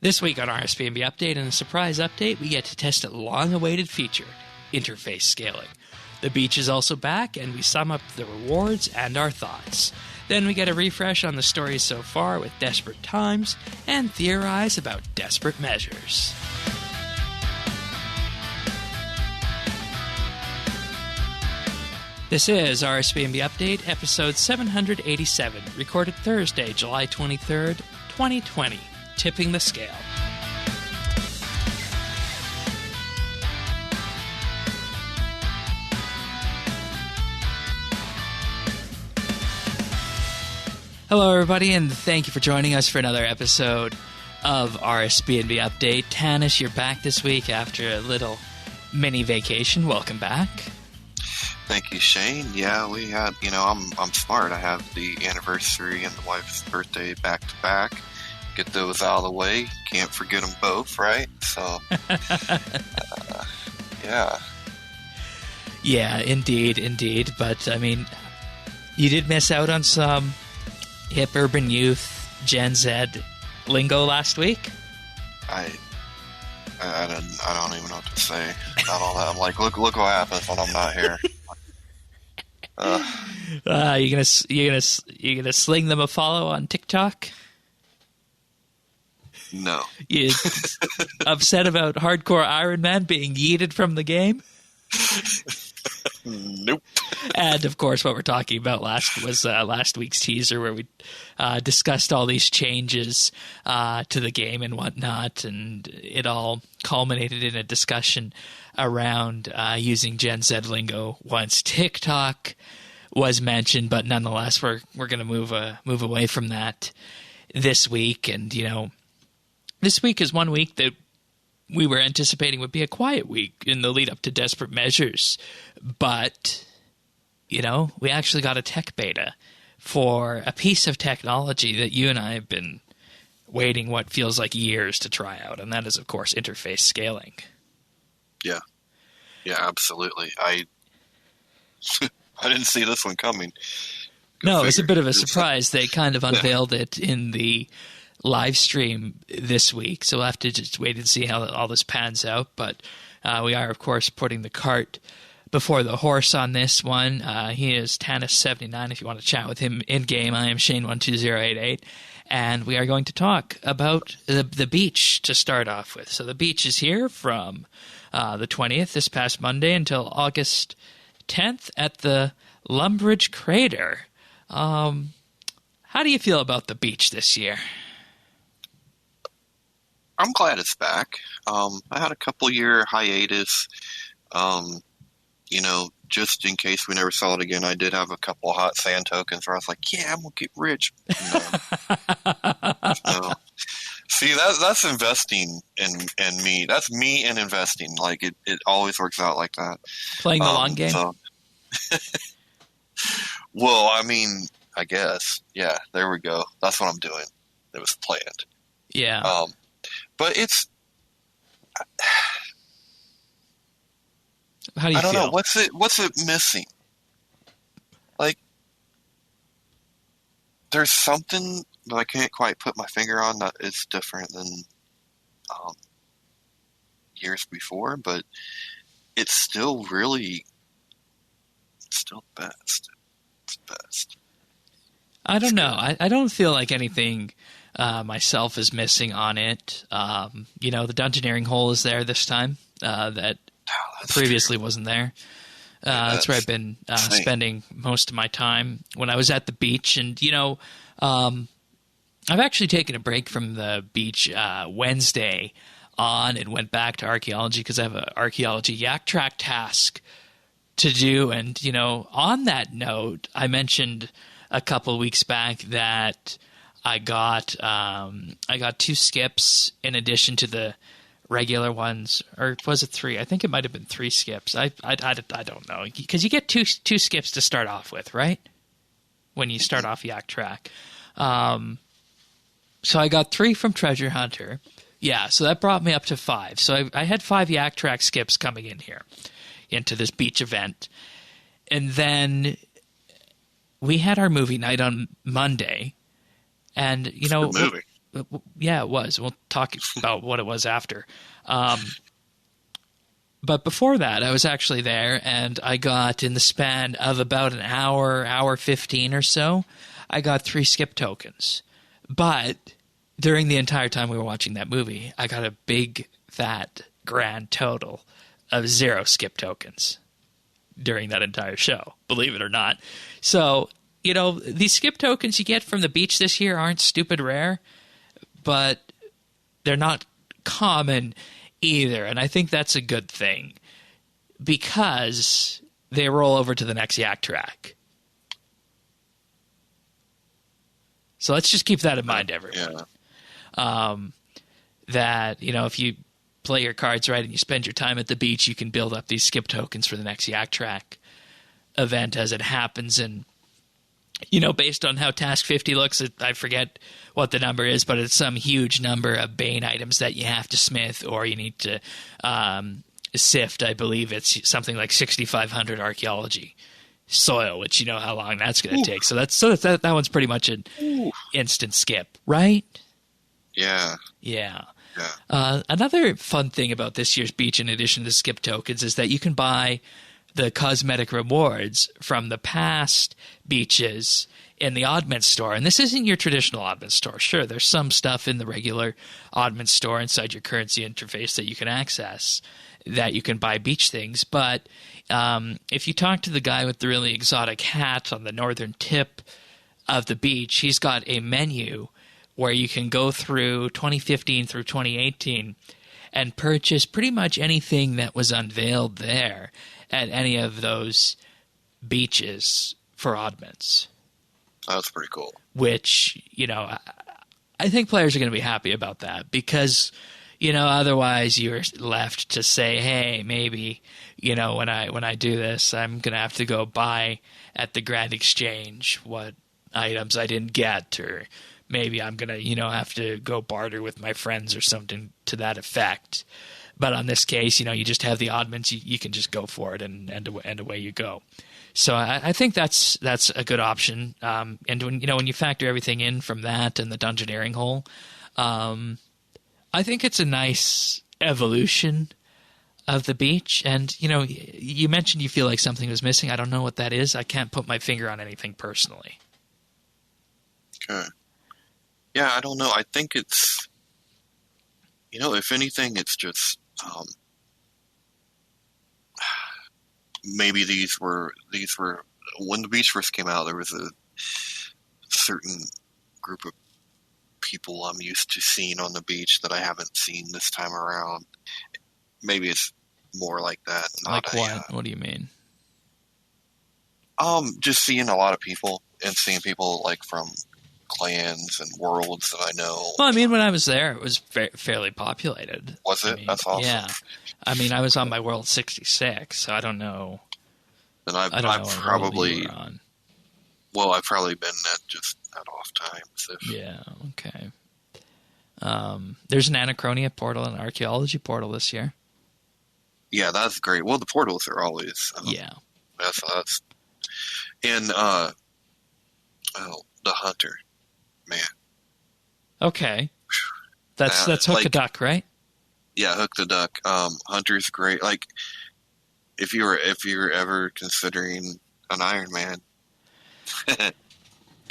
This week on RSBANDB Update and a surprise update, we get to test a long-awaited feature, interface scaling. The beach is also back, and we sum up the rewards and our thoughts. Then we get a refresh on the stories so far with Desperate Times, and theorize about desperate measures. This is RSBANDB Update, episode 787, recorded Thursday, July 23rd, 2020. Tipping the scale. Hello, everybody, and thank you for joining us for another episode of RSBANDB Update. Tanis, you're back this week after a little mini vacation. Welcome back. Thank you, Shane. Yeah, we had, I'm smart. I have the anniversary and the wife's birthday back to back. Get those out of the way. Can't forget them both, right? So, yeah. Yeah, indeed. But, I mean, you did miss out on some hip urban youth Gen Z lingo last week. I don't even know what to say about all that. I'm like, look what happens when I'm not here. You gonna sling them a follow on TikTok? No. You upset about Hardcore Iron Man being yeeted from the game? Nope. And, of course, what we're talking about last week's teaser where we discussed all these changes to the game and whatnot, and it all culminated in a discussion around using Gen Z lingo once TikTok was mentioned, but nonetheless, we're going to move away from that this week, and, this week is one week that we were anticipating would be a quiet week in the lead up to Desperate Measures. But, we actually got a tech beta for a piece of technology that you and I have been waiting what feels like years to try out. And that is, of course, interface scaling. Yeah. Yeah, absolutely. I didn't see this one coming. No, it's a bit of a surprise. They kind of unveiled it in the live stream this week, so we'll have to just wait and see how all this pans out. But we are, of course, putting the cart before the horse on this one. He is Tanis79 if you want to chat with him in-game. I am Shane12088, and we are going to talk about the beach to start off with. So the beach is here from the 20th, this past Monday, until August 10th at the Lumbridge Crater. How do you feel about the beach this year? I'm glad it's back. I had a couple-year hiatus. Just in case we never saw it again, I did have a couple of hot sand tokens where I was like, yeah, I'm going to get rich. So, see, that's investing in me. That's me and investing. Like, it always works out like that. Playing the long game? So, well, I mean, I guess. Yeah, there we go. That's what I'm doing. It was planned. Yeah. But it's... How do you feel? I don't know. What's it missing? Like, there's something that I can't quite put my finger on that is different than years before, but it's still best. It's best. I don't know. I don't feel like anything myself is missing on it. The dungeoneering hole is there this time. That previously wasn't there. That's where I've been spending most of my time when I was at the beach. And, I've actually taken a break from the beach Wednesday on and went back to archaeology because I have an archaeology yak track task to do. And, on that note, I mentioned a couple of weeks back that I got 2 skips in addition to the regular ones, or was it 3? I think it might have been 3 skips. I don't know, because you get two skips to start off with, right? When you start off Yak Track. So I got 3 from Treasure Hunter. Yeah, so that brought me up to 5. So I had 5 Yak Track skips coming in here into this beach event. And then we had our movie night on Monday. And, Movie. Yeah, it was. We'll talk about what it was after. But before that, I was actually there, and I got, in the span of about an hour 15 or so, I got 3 skip tokens. But during the entire time we were watching that movie, I got a big, fat, grand total of 0 skip tokens during that entire show, believe it or not. So, these skip tokens you get from the beach this year aren't stupid rare, but they're not common either, and I think that's a good thing because they roll over to the next yak track. So let's just keep that in mind, everyone. Yeah. That, if you play your cards right and you spend your time at the beach, you can build up these skip tokens for the next yak track event as it happens. And, based on how Task 50 looks, I forget what the number is, but it's some huge number of Bane items that you have to smith or you need to sift. I believe it's something like 6,500 archaeology soil, which you know how long that's going to take. So that one's pretty much an instant skip, right? Yeah. Yeah. Yeah. Another fun thing about this year's beach, in addition to skip tokens, is that you can buy the cosmetic rewards from the past beaches in the Oddment store. And this isn't your traditional Oddment store. Sure, there's some stuff in the regular Oddment store inside your currency interface that you can access, that you can buy beach things. But if you talk to the guy with the really exotic hat on the northern tip of the beach, he's got a menu where you can go through 2015 through 2018 and purchase pretty much anything that was unveiled there at any of those beaches for oddments. That's pretty cool. Which, I think players are going to be happy about that because, otherwise you're left to say, hey, maybe, when I do this, I'm going to have to go buy at the Grand Exchange what items I didn't get, or maybe I'm going to, have to go barter with my friends or something to that effect. But on this case, you just have the oddments, you can just go for it and away you go. So I think that's a good option. And when you factor everything in from that and the dungeoneering hole, I think it's a nice evolution of the beach. And, you mentioned you feel like something was missing. I don't know what that is. I can't put my finger on anything personally. Okay. Yeah, I don't know. I think it's, if anything, it's just, maybe these were when the beach first came out, there was a certain group of people I'm used to seeing on the beach that I haven't seen this time around. Maybe it's more like that. Like what? What do you mean? Just seeing a lot of people and seeing people like from clans and worlds that I know. Well, I mean, when I was there, it was fairly populated. Was it? That's awesome. Yeah. I mean, I was on my World 66, so I don't know. And I've probably on. Well, I've probably been at off times. Yeah, okay. There's an Anachronia portal and an archaeology portal this year. Yeah, that's great. Well, the portals are always That's and the hunter, man. Okay, that's Hook a Duck, right? Yeah, Hook the Duck. Hunter's great. Like, if you're ever considering an Iron Man,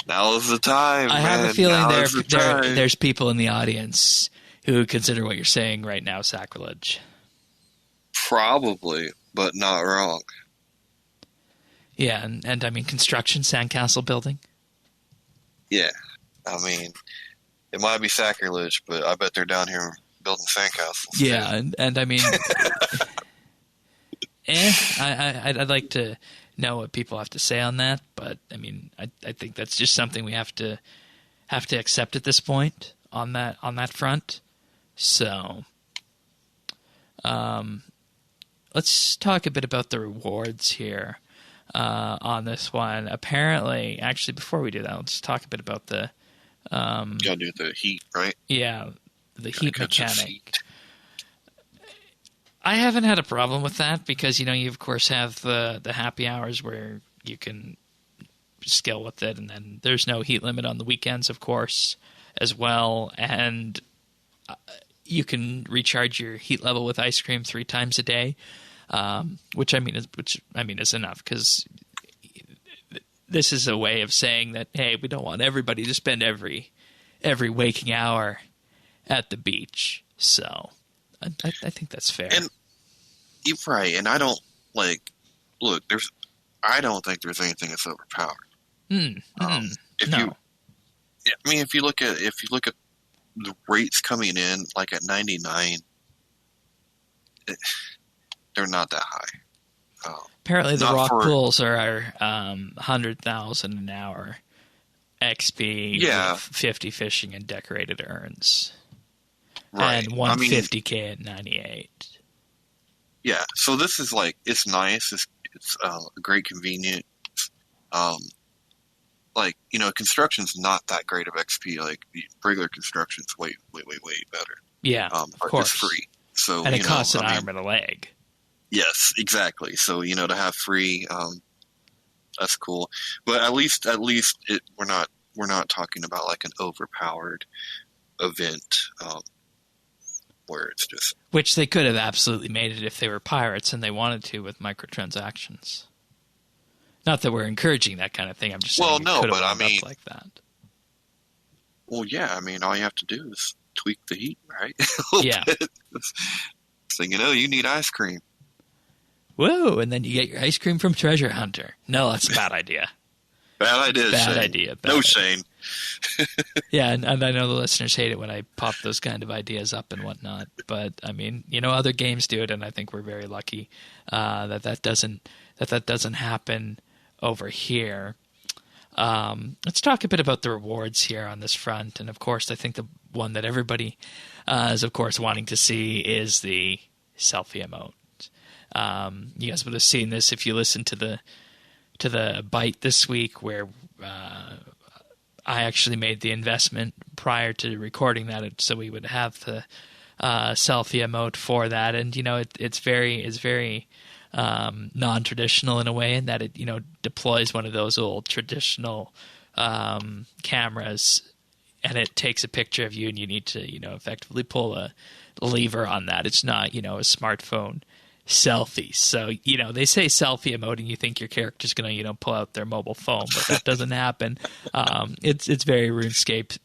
now is the time. I have a feeling there's people in the audience who consider what you're saying right now sacrilege. Probably, but not wrong. Yeah, and I mean construction, sandcastle building. Yeah, I mean, it might be sacrilege, but I bet they're down here building sandcastles. Yeah, and I mean, I'd like to know what people have to say on that, but I mean, I think that's just something we have to accept at this point on that front. So, let's talk a bit about the rewards here on this one. Apparently, actually, before we do that, let's talk a bit about the. Gotta do the heat, right? Yeah, the heat mechanic. I haven't had a problem with that because, you of course have the happy hours where you can skill with it, and then there's no heat limit on the weekends, of course, as well, and you can recharge your heat level with ice cream 3 times a day, which I mean is enough, because this is a way of saying that, hey, we don't want everybody to spend every waking hour at the beach. So I think that's fair. And you're right, and I don't look. I don't think there's anything that's overpowered. If you look at the rates coming in, like at 99, they're not that high. Apparently, the rock pools are 100,000 an hour XP, with 50 fishing and decorated urns, right? And 150K at 98. Yeah, so this is it's nice. It's a great convenience. Construction's not that great of XP. Like regular construction's way better. Yeah, of course. It's free. So and it costs an arm and a leg. Yes, exactly. So to have free, that's cool. But at least we're not talking about like an overpowered event where it's just, which they could have absolutely made it if they were pirates and they wanted to with microtransactions. Not that we're encouraging that kind of thing. I'm just saying up like that. Well, yeah. All you have to do is tweak the heat, right? Yeah. So you need ice cream. Whoa! And then you get your ice cream from Treasure Hunter. No, that's a bad idea. Bad idea. Bad Shane. idea. No, Shane. Yeah, and I know the listeners hate it when I pop those kind of ideas up and whatnot. But other games do it, and I think we're very lucky that doesn't happen over here. Let's talk a bit about the rewards here on this front, and of course, I think the one that everybody is of course wanting to see is the Selfie Emote. You guys would have seen this if you listened to the bite this week, where I actually made the investment prior to recording that, so we would have the Selfie Emote for that. And it's very non-traditional in a way, in that it deploys one of those old traditional cameras, and it takes a picture of you, and you need to effectively pull a lever on that. It's not a smartphone selfie. So they say selfie emote, and you think your character's gonna pull out their mobile phone, but that doesn't happen. It's very RuneScape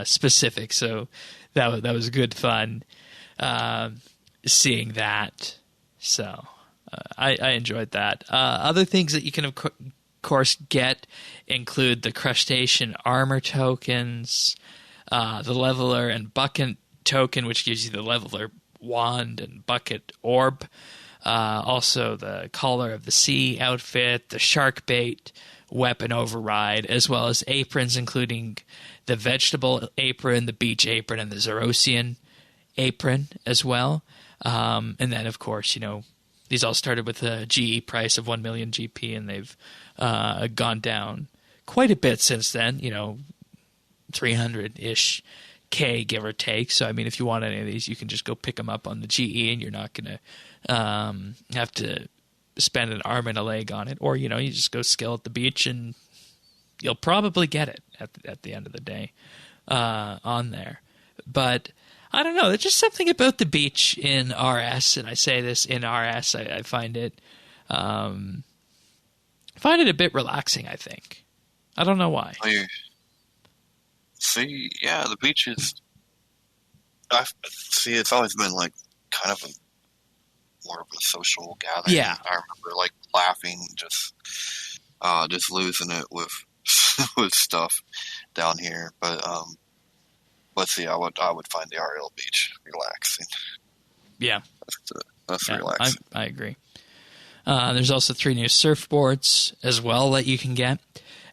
specific. So that was good fun seeing that. So I enjoyed that. Other things that you can of course get include the crustacean armor tokens, the leveler and bucket token, which gives you the leveler wand and bucket orb. Also the Caller of the Sea outfit, the shark bait weapon override, as well as aprons, including the vegetable apron, the beach apron, and the Zerosian apron as well. And then, of course, these all started with a GE price of 1 million GP, and they've gone down quite a bit since then, 300-ish K, give or take. So, if you want any of these, you can just go pick them up on the GE, and you're not going to have to spend an arm and a leg on it. Or, you just go skill at the beach, and you'll probably get it at the end of the day on there. But I don't know. There's just something about the beach in RS, and I say this in RS. I find it a bit relaxing, I think. I don't know why. See, yeah, the beach is. It's always been kind of more of a social gathering. Yeah, I remember laughing, just losing it with with stuff down here. But see, I would find the RL beach relaxing. Yeah, that's relaxing. I agree. There's also 3 new surfboards as well that you can get,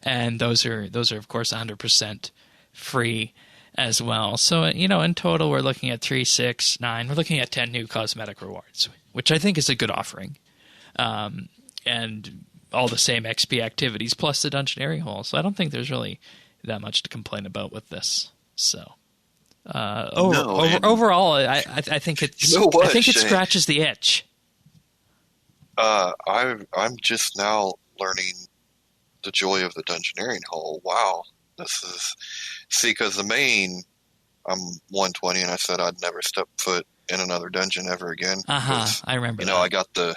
and those are of course 100% free as well. So in total we're looking at 3, 6, 9. We're looking at 10 new cosmetic rewards, which I think is a good offering, and all the same XP activities plus the dungeoneering hole. So I don't think there's really that much to complain about with this. So. Overall, I think it's. I think it scratches the itch. I'm just now learning the joy of the dungeoneering hole. Wow, this See, because the main, I'm 120, and I said I'd never step foot in another dungeon ever again. I remember. You know, I got the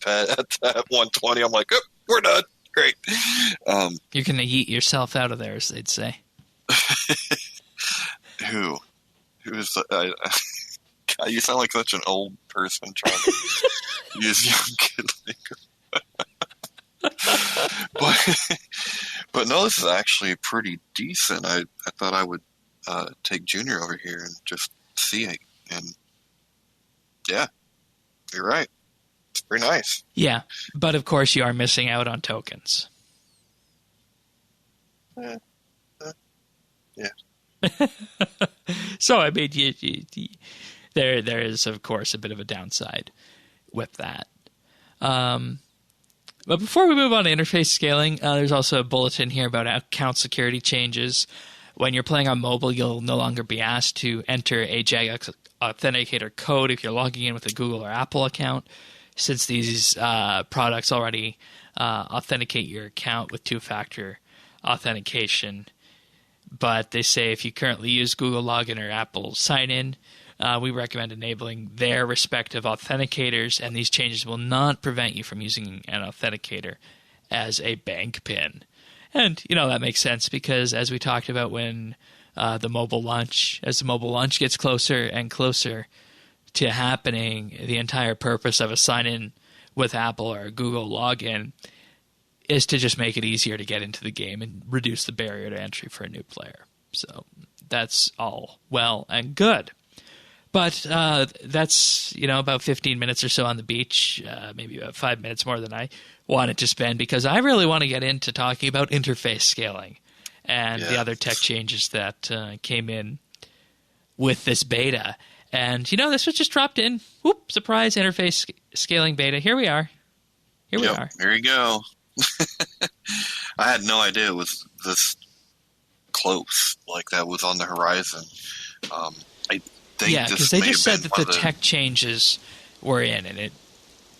pet at 120. I'm like, oh, we're done. Great. You're gonna yeet yourself out of there, as they'd say. Who's? God, you sound like such an old person trying to use young kid lingo. But no, this is actually pretty decent. I thought I would take Junior over here and just see it, and yeah, you're right. It's pretty nice. Yeah, but of course you are missing out on tokens. Yeah. So I mean, there is of course a bit of a downside with that. But before we move on to interface scaling, there's also a bulletin here about account security changes. When you're playing on mobile, you'll no longer be asked to enter a JAGX authenticator code if you're logging in with a Google or Apple account, since these products already authenticate your account with two-factor authentication. But they say if you currently use Google Login or Apple Sign-In, we recommend enabling their respective authenticators, and these changes will not prevent you from using an authenticator as a bank PIN. And, you know, that makes sense because as we talked about when as the mobile launch gets closer and closer to happening, the entire purpose of a sign-in with Apple or Google login is to just make it easier to get into the game and reduce the barrier to entry for a new player. So that's all well and good. But that's, you know, about 15 minutes or so on the beach, maybe about 5 minutes more than I wanted to spend, because I really want to get into talking about interface scaling and the other tech changes that came in with this beta. And, you know, this was just dropped in. Whoop, surprise, interface scaling beta. Here we are. Here we are. There you go. I had no idea it was this close, like that was on the horizon. Because they just said that the tech changes were in, and it,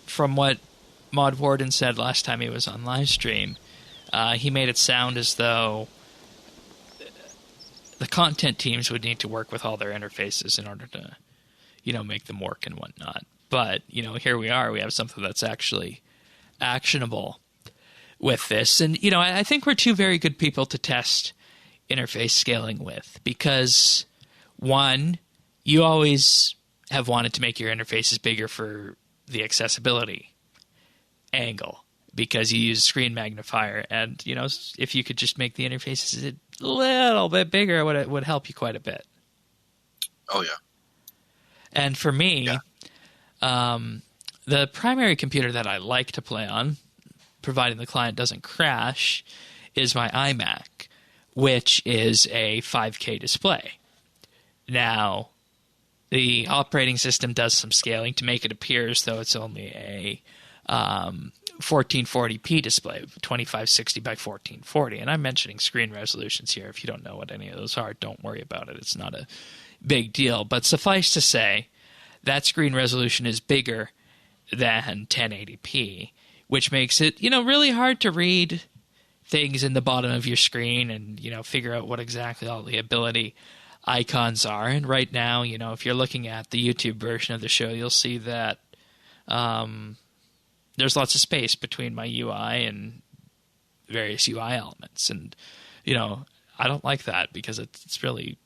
from what Mod Warden said last time he was on live stream, he made it sound as though the content teams would need to work with all their interfaces in order to, you know, make them work and whatnot. But, you know, here we are. We have something that's actually actionable with this. And, you know, I think we're two very good people to test interface scaling with because, one, you always have wanted to make your interfaces bigger for the accessibility angle because you use screen magnifier. And, you know, if you could just make the interfaces a little bit bigger, it would help you quite a bit. Oh, yeah. And for me, the primary computer that I like to play on, providing the client doesn't crash, is my iMac, which is a 5K display. Now, the operating system does some scaling to make it appear as though it's only a 1440p display, 2560 by 1440. And I'm mentioning screen resolutions here. If you don't know what any of those are, don't worry about it. It's not a big deal. But suffice to say, that screen resolution is bigger than 1080p, which makes it, you know, really hard to read things in the bottom of your screen and, you know, figure out what exactly all the ability icons are. And right now, you know, if you're looking at the YouTube version of the show, you'll see that there's lots of space between my UI and various UI elements. And, you know, I don't like that because it's really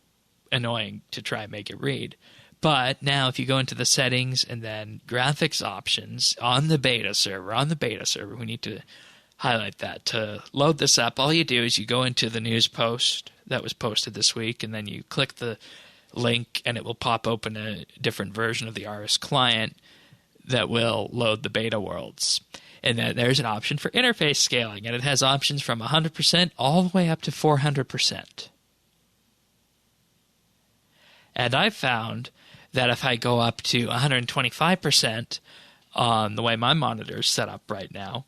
annoying to try and make it read. But now if you go into the settings and then graphics options on the beta server, we need to highlight that. To load this up, all you do is you go into the news post that was posted this week, and then you click the link, and it will pop open a different version of the RS client that will load the beta worlds. And then there's an option for interface scaling, and it has options from 100% all the way up to 400%. And I've found that if I go up to 125% on the way my monitor is set up right now,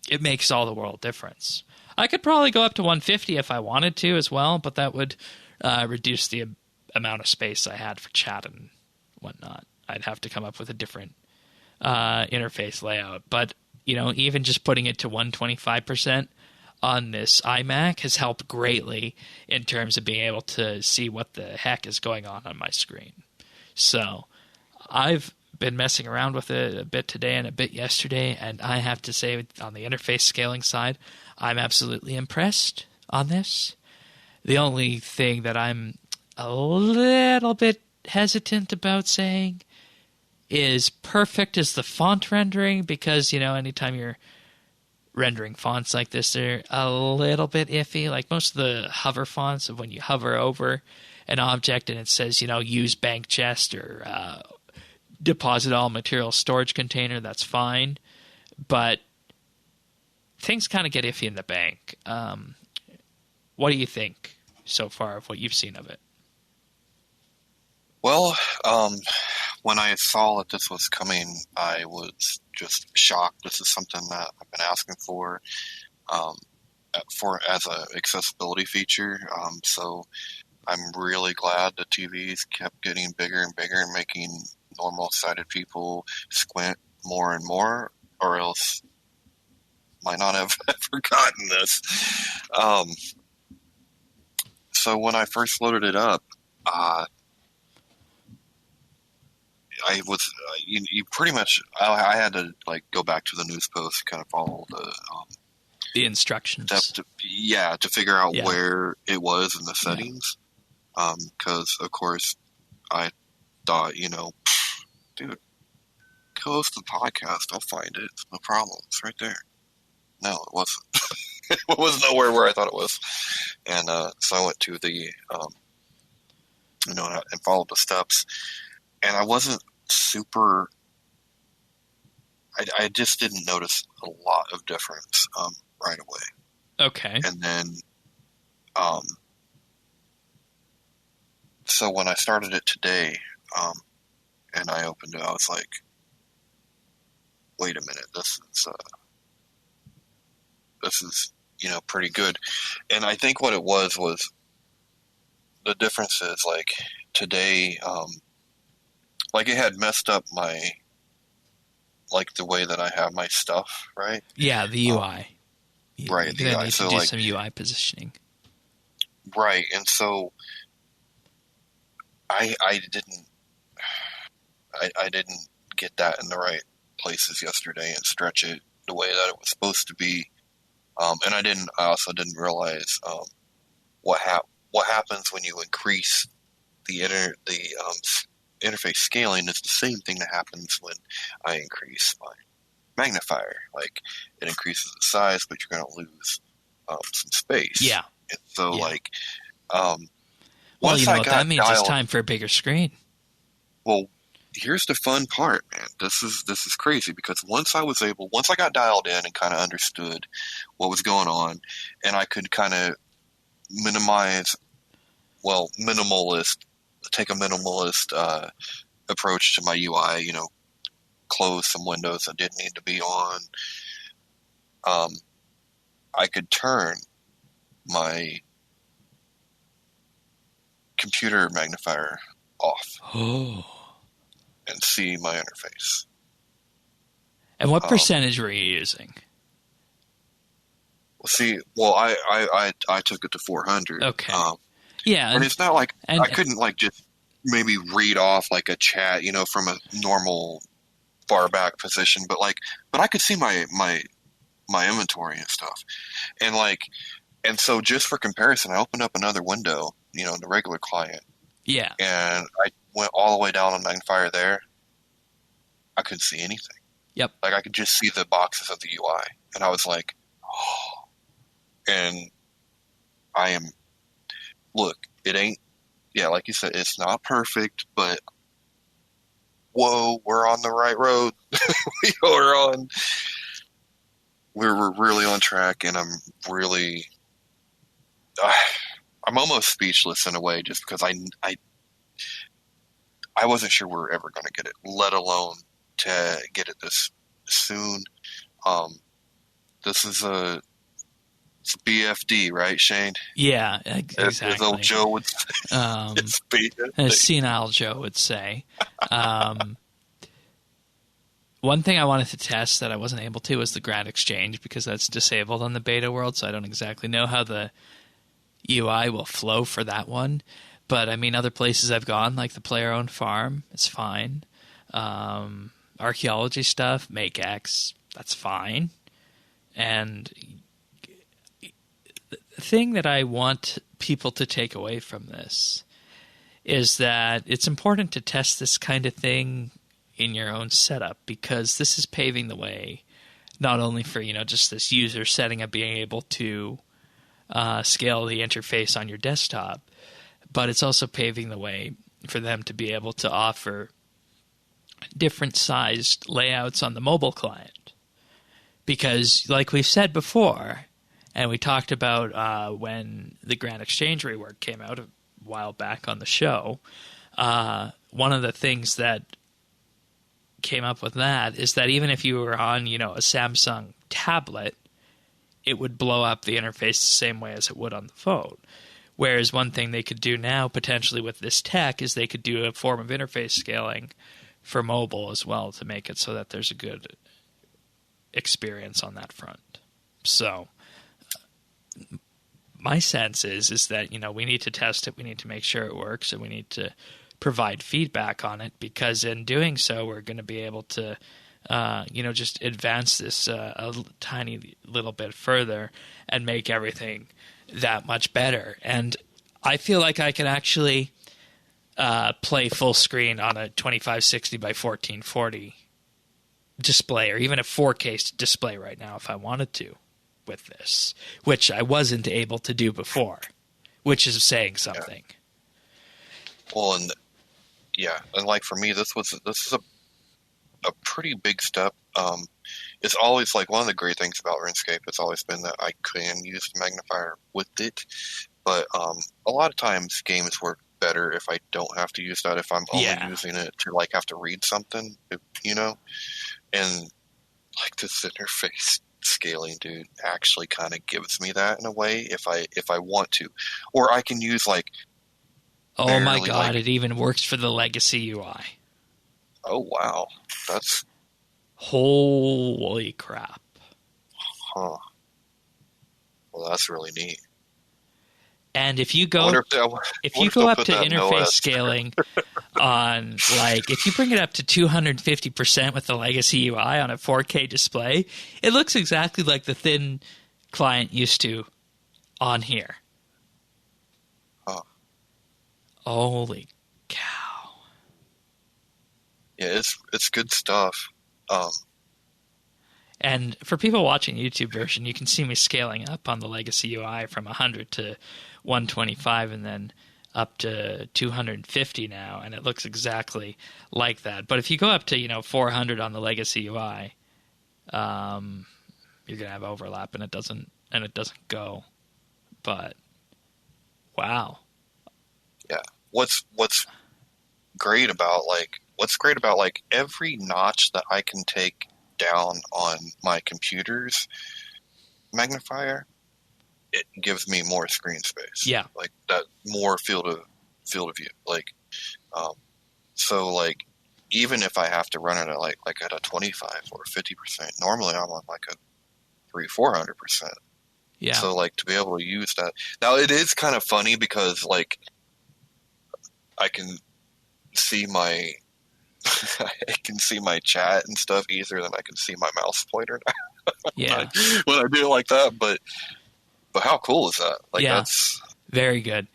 it makes all the world difference. I could probably go up to 150 if I wanted to as well, but that would reduce the amount of space I had for chat and whatnot. I'd have to come up with a different interface layout. But, you know, even just putting it to 125%, on this iMac has helped greatly in terms of being able to see what the heck is going on my screen. So I've been messing around with it a bit today and a bit yesterday, and I have to say, on the interface scaling side, I'm absolutely impressed on this. The only thing that I'm a little bit hesitant about saying is perfect is the font rendering, because, anytime you're rendering fonts like this, they're a little bit iffy. Like most of the hover fonts, of when you hover over an object and it says, use bank chest or deposit all material storage container, that's fine. But things kind of get iffy in the bank. What do you think so far of what you've seen of it? Well, when I saw that this was coming, I was just shocked. This is something that I've been asking for as a accessibility feature. So I'm really glad the TVs kept getting bigger and bigger and making normal-sighted people squint more and more, or else might not have ever gotten this. So when I first loaded it up, I was, you pretty much, I had to go back to the news post, kind of follow the instructions. To figure out where it was in the settings. Because of course I thought, dude, go host the podcast. I'll find it. No problem. It's right there. No, it wasn't. It was nowhere where I thought it was. And so I went to the, and followed the steps. And I wasn't super. I just didn't notice a lot of difference right away. Okay. And then, so when I started it today, and I opened it, I was like, "Wait a minute, this is pretty good." And I think what it was the difference is today. It had messed up my, the way that I have my stuff, right? Yeah, the UI. Right, the UI. Need to do some UI positioning. Right, and so I didn't get that in the right places yesterday and stretch it the way that it was supposed to be. And I also didn't realize what happens when you increase the interface scaling is the same thing that happens when I increase my magnifier. It increases the size, but you're going to lose some space. Yeah. And so, well, you know what that means? It's time for a bigger screen. Well, here's the fun part, man. This is crazy, because once I got dialed in and kind of understood what was going on, and I could kind of take a minimalist approach to my UI, close some windows that didn't need to be on. I could turn my computer magnifier off. Oh. And see my interface. And what percentage were you using? I took it to 400. Okay. Yeah. And it's not like I couldn't just maybe read off a chat, from a normal far back position, but I could see my inventory and stuff. And so just for comparison, I opened up another window, the regular client. Yeah. And I went all the way down on magnifier there. I couldn't see anything. Yep. I could just see the boxes of the UI. And I was like, oh. And it ain't, like you said, it's not perfect, but whoa, we're on the right road. We're really on track, and I'm almost speechless in a way, just because I wasn't sure we were ever going to get it, let alone to get it this soon. This is it's BFD, right, Shane? Yeah, exactly. As old Joe would say. It's BFD. As senile Joe would say. Well, One thing I wanted to test that I wasn't able to was the Grand Exchange, because that's disabled on the beta world, so I don't exactly know how the UI will flow for that one. But, I mean, other places I've gone, like the player-owned farm, it's fine. Archaeology stuff, MakeX, that's fine. And the thing that I want people to take away from this is that it's important to test this kind of thing in your own setup, because this is paving the way not only for, just this user setting up being able to scale the interface on your desktop, but it's also paving the way for them to be able to offer different sized layouts on the mobile client. Because like we've said before, and we talked about when the Grand Exchange rework came out a while back on the show, one of the things that came up with that is that even if you were on, a Samsung tablet, it would blow up the interface the same way as it would on the phone. Whereas one thing they could do now, potentially with this tech, is they could do a form of interface scaling for mobile as well to make it so that there's a good experience on that front. So my sense is that, we need to test it, we need to make sure it works, and we need to provide feedback on it, because in doing so, we're going to be able to, just advance this a tiny little bit further and make everything that much better. And I feel like I can actually play full screen on a 2560 by 1440 display, or even a 4K display right now if I wanted to with this, which I wasn't able to do before, which is saying something. Well, and yeah, and like for me, this is a pretty big step. It's always like one of the great things about RuneScape has always been that I can use the magnifier with it, but a lot of times games work better if I don't have to use that, if I'm only using it to like have to read something, and like this interface scaling, dude, actually kind of gives me that in a way if I want to, or I can use like. Oh my god, it even works for the legacy UI. Oh wow, that's... Holy crap. Huh. Well, that's really neat. And if you go up to interface scaling on, like, if you bring it up to 250% with the legacy UI on a 4K display, it looks exactly like the thin client used to on here. Huh. Holy cow. Yeah, it's good stuff. And for people watching YouTube version, you can see me scaling up on the legacy UI from 100 to 125 and then up to 250 now, and it looks exactly like that. But if you go up to 400 on the legacy UI, you're gonna have overlap, and it doesn't go. But wow, yeah. What's great about every notch that I can take down on my computer's magnifier, it gives me more screen space. Yeah, like that, more field of view. Like, so like even if I have to run it at like at a 25 or 50%, normally I'm on like a 300-400%. Yeah. So like to be able to use that now, it is kind of funny because like I can see my chat and stuff easier than I can see my mouse pointer now. Yeah. when I do it like that, but how cool is that? Like, yeah. That's very good.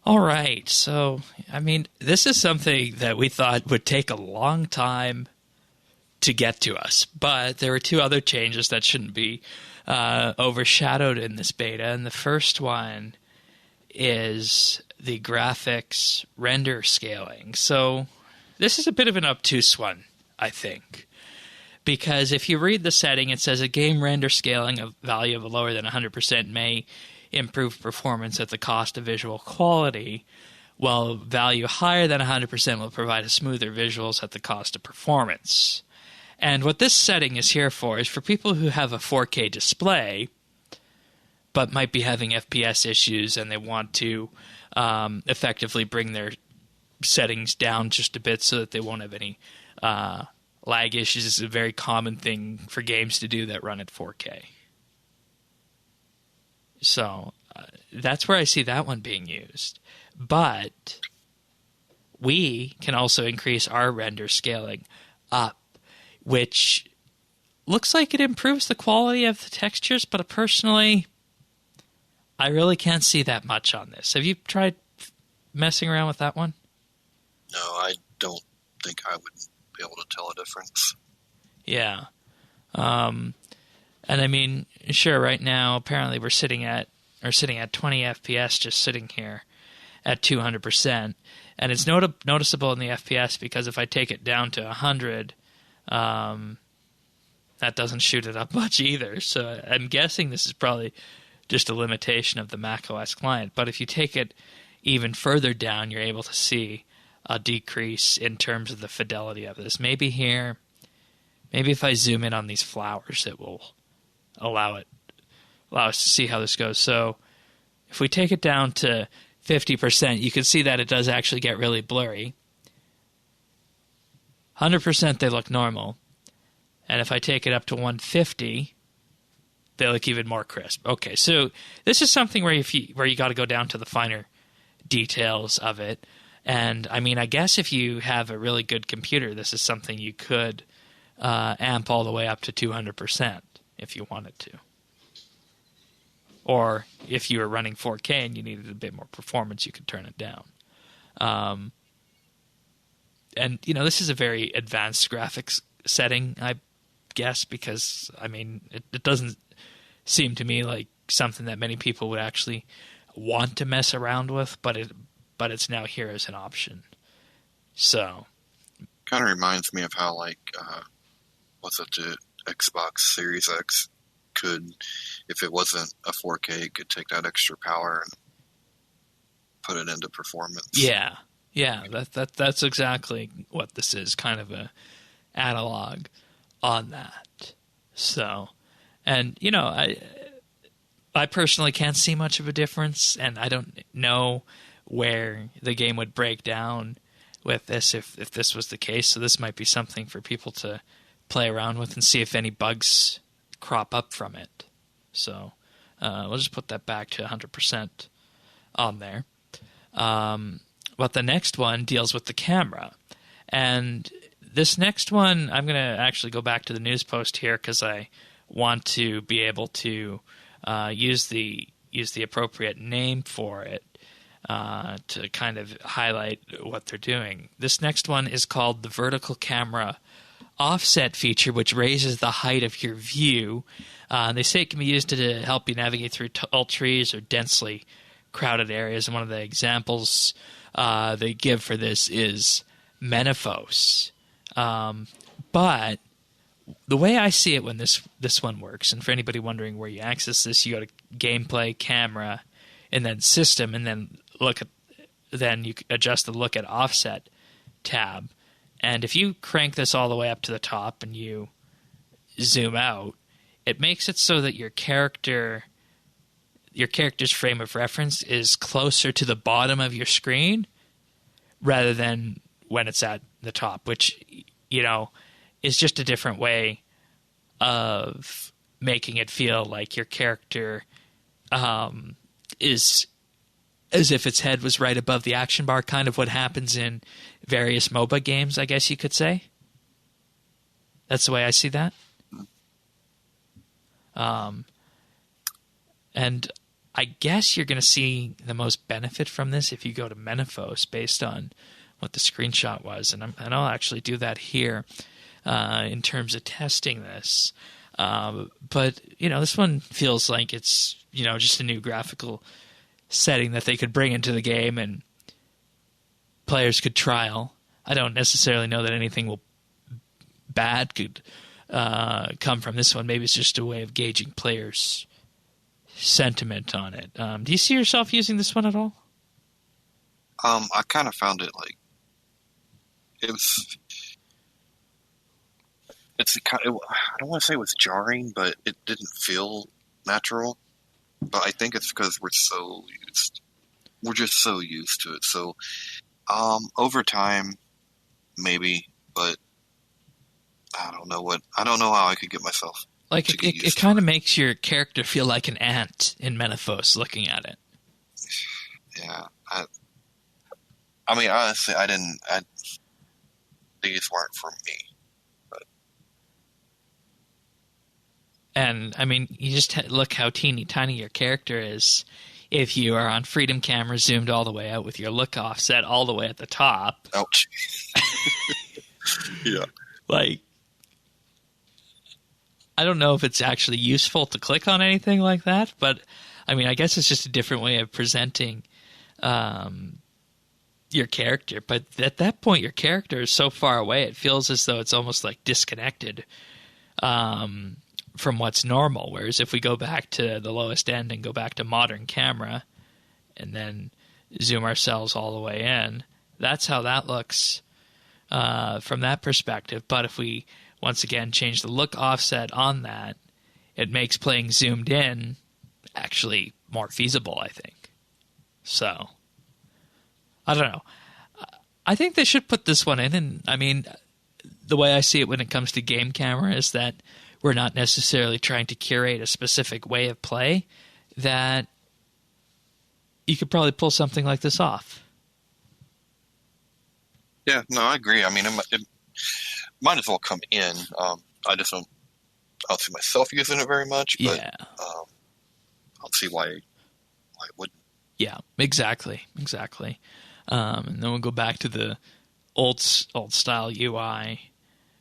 All right. So, I mean, this is something that we thought would take a long time to get to us, but there were two other changes that shouldn't be overshadowed in this beta. And the first one is the graphics render scaling. So this is a bit of an obtuse one, I think, because if you read the setting, it says a game render scaling of value of lower than 100% may improve performance at the cost of visual quality, while value higher than 100% will provide a smoother visuals at the cost of performance. And what this setting is here for is for people who have a 4K display but might be having FPS issues and they want to effectively bring their settings down just a bit so that they won't have any lag issues is a very common thing for games to do that run at 4K. So that's where I see that one being used. But we can also increase our render scaling up, which looks like it improves the quality of the textures, but personally, I really can't see that much on this. Have you tried messing around with that one? No, I don't think I would be able to tell a difference. Yeah. And I mean, sure, right now, apparently we're sitting at 20 FPS just sitting here at 200%. And it's noticeable in the FPS because if I take it down to 100, that doesn't shoot it up much either. So I'm guessing this is probably just a limitation of the macOS client. But if you take it even further down, you're able to see a decrease in terms of the fidelity of this. Maybe if I zoom in on these flowers, it will allow us to see how this goes. So if we take it down to 50%, you can see that it does actually get really blurry. 100% they look normal. And if I take it up to 150, they look even more crisp. Okay, so this is something where you got to go down to the finer details of it. And I mean, I guess if you have a really good computer, this is something you could amp all the way up to 200% if you wanted to. Or if you were running 4K and you needed a bit more performance, you could turn it down. And, this is a very advanced graphics setting, I guess, because, I mean, it doesn't seem to me like something that many people would actually want to mess around with, but it's now here as an option. So, kind of reminds me of how, the Xbox Series X could, if it wasn't a 4K, could take that extra power and put it into performance. Yeah, that's exactly what this is, kind of a analog on that. So, and I personally can't see much of a difference, and I don't know where the game would break down with this if this was the case. So this might be something for people to play around with and see if any bugs crop up from it. So we'll just put that back to 100% on there. But the next one deals with the camera. And this next one, I'm going to actually go back to the news post here because I want to be able to use the appropriate name for it to kind of highlight what they're doing. This next one is called the vertical camera offset feature, which raises the height of your view. They say it can be used to help you navigate through tall trees or densely crowded areas. And one of the examples they give for this is Menaphos. But the way I see it when this one works, and for anybody wondering where you access this, you go to gameplay, camera, and then system, and then then you adjust the look at offset tab. And if you crank this all the way up to the top and you zoom out, it makes it so that your character's frame of reference is closer to the bottom of your screen rather than when it's at the top, which, is just a different way of making it feel like your character is as if its head was right above the action bar, kind of what happens in various MOBA games, I guess you could say. That's the way I see that. And I guess you're going to see the most benefit from this if you go to Menaphos based on what the screenshot was. And I'll actually do that here in terms of testing this. But, this one feels like it's, just a new graphical setting that they could bring into the game and players could trial. I don't necessarily know that anything bad could come from this one. Maybe it's just a way of gauging players' sentiment on it. Do you see yourself using this one at all? I kind of found it I don't want to say it was jarring, but it didn't feel natural. But I think it's because we're just so used to it. So over time, maybe, but I don't know how I could get myself. Like it kind of makes your character feel like an ant in Menaphos looking at it. Yeah, I mean, honestly, these weren't for me. But. And I mean, you just look how teeny tiny your character is. If you are on Freedom Camera zoomed all the way out with your look offset all the way at the top. Ouch. Yeah. Like, I don't know if it's actually useful to click on anything like that, but I mean, I guess it's just a different way of presenting your character. But at that point, your character is so far away, it feels as though it's almost like disconnected from what's normal. Whereas if we go back to the lowest end and go back to modern camera and then zoom ourselves all the way in, that's how that looks from that perspective. But if we once again change the look offset on that, it makes playing zoomed in actually more feasible, I think. So, I don't know. I think they should put this one in, and I mean, the way I see it when it comes to game camera is that we're not necessarily trying to curate a specific way of play, that you could probably pull something like this off. Yeah, no, I agree. I mean, it might as well come in. I just don't see myself using it very much, but yeah. I don't see why it wouldn't. Yeah, exactly. And then we'll go back to the old style UI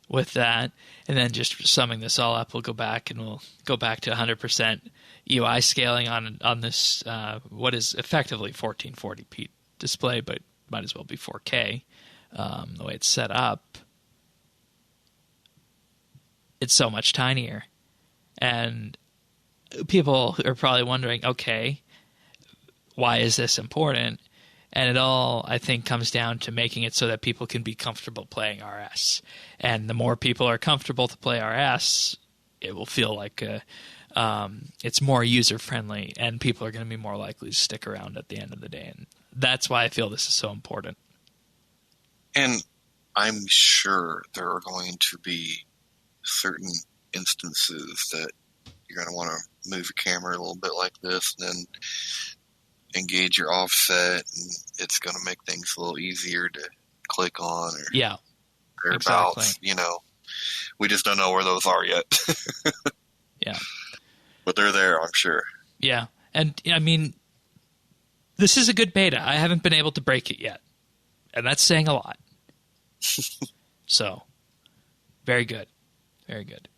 with that, and then just summing this all up, we'll go back to 100% UI scaling on this what is effectively 1440p display, but might as well be 4K. The way it's set up, it's so much tinier, and people are probably wondering, okay, why is this important? And it all, I think, comes down to making it so that people can be comfortable playing RS. And the more people are comfortable to play RS, it will feel like it's more user-friendly, and people are going to be more likely to stick around at the end of the day. And that's why I feel this is so important. And I'm sure there are going to be certain instances that you're going to want to move your camera a little bit like this, and then engage your offset, and it's going to make things a little easier to click on or thereabouts. Exactly. You know, we just don't know where those are yet. Yeah. But they're there, I'm sure. Yeah. And, I mean, this is a good beta. I haven't been able to break it yet. And that's saying a lot. So, very good. Very good.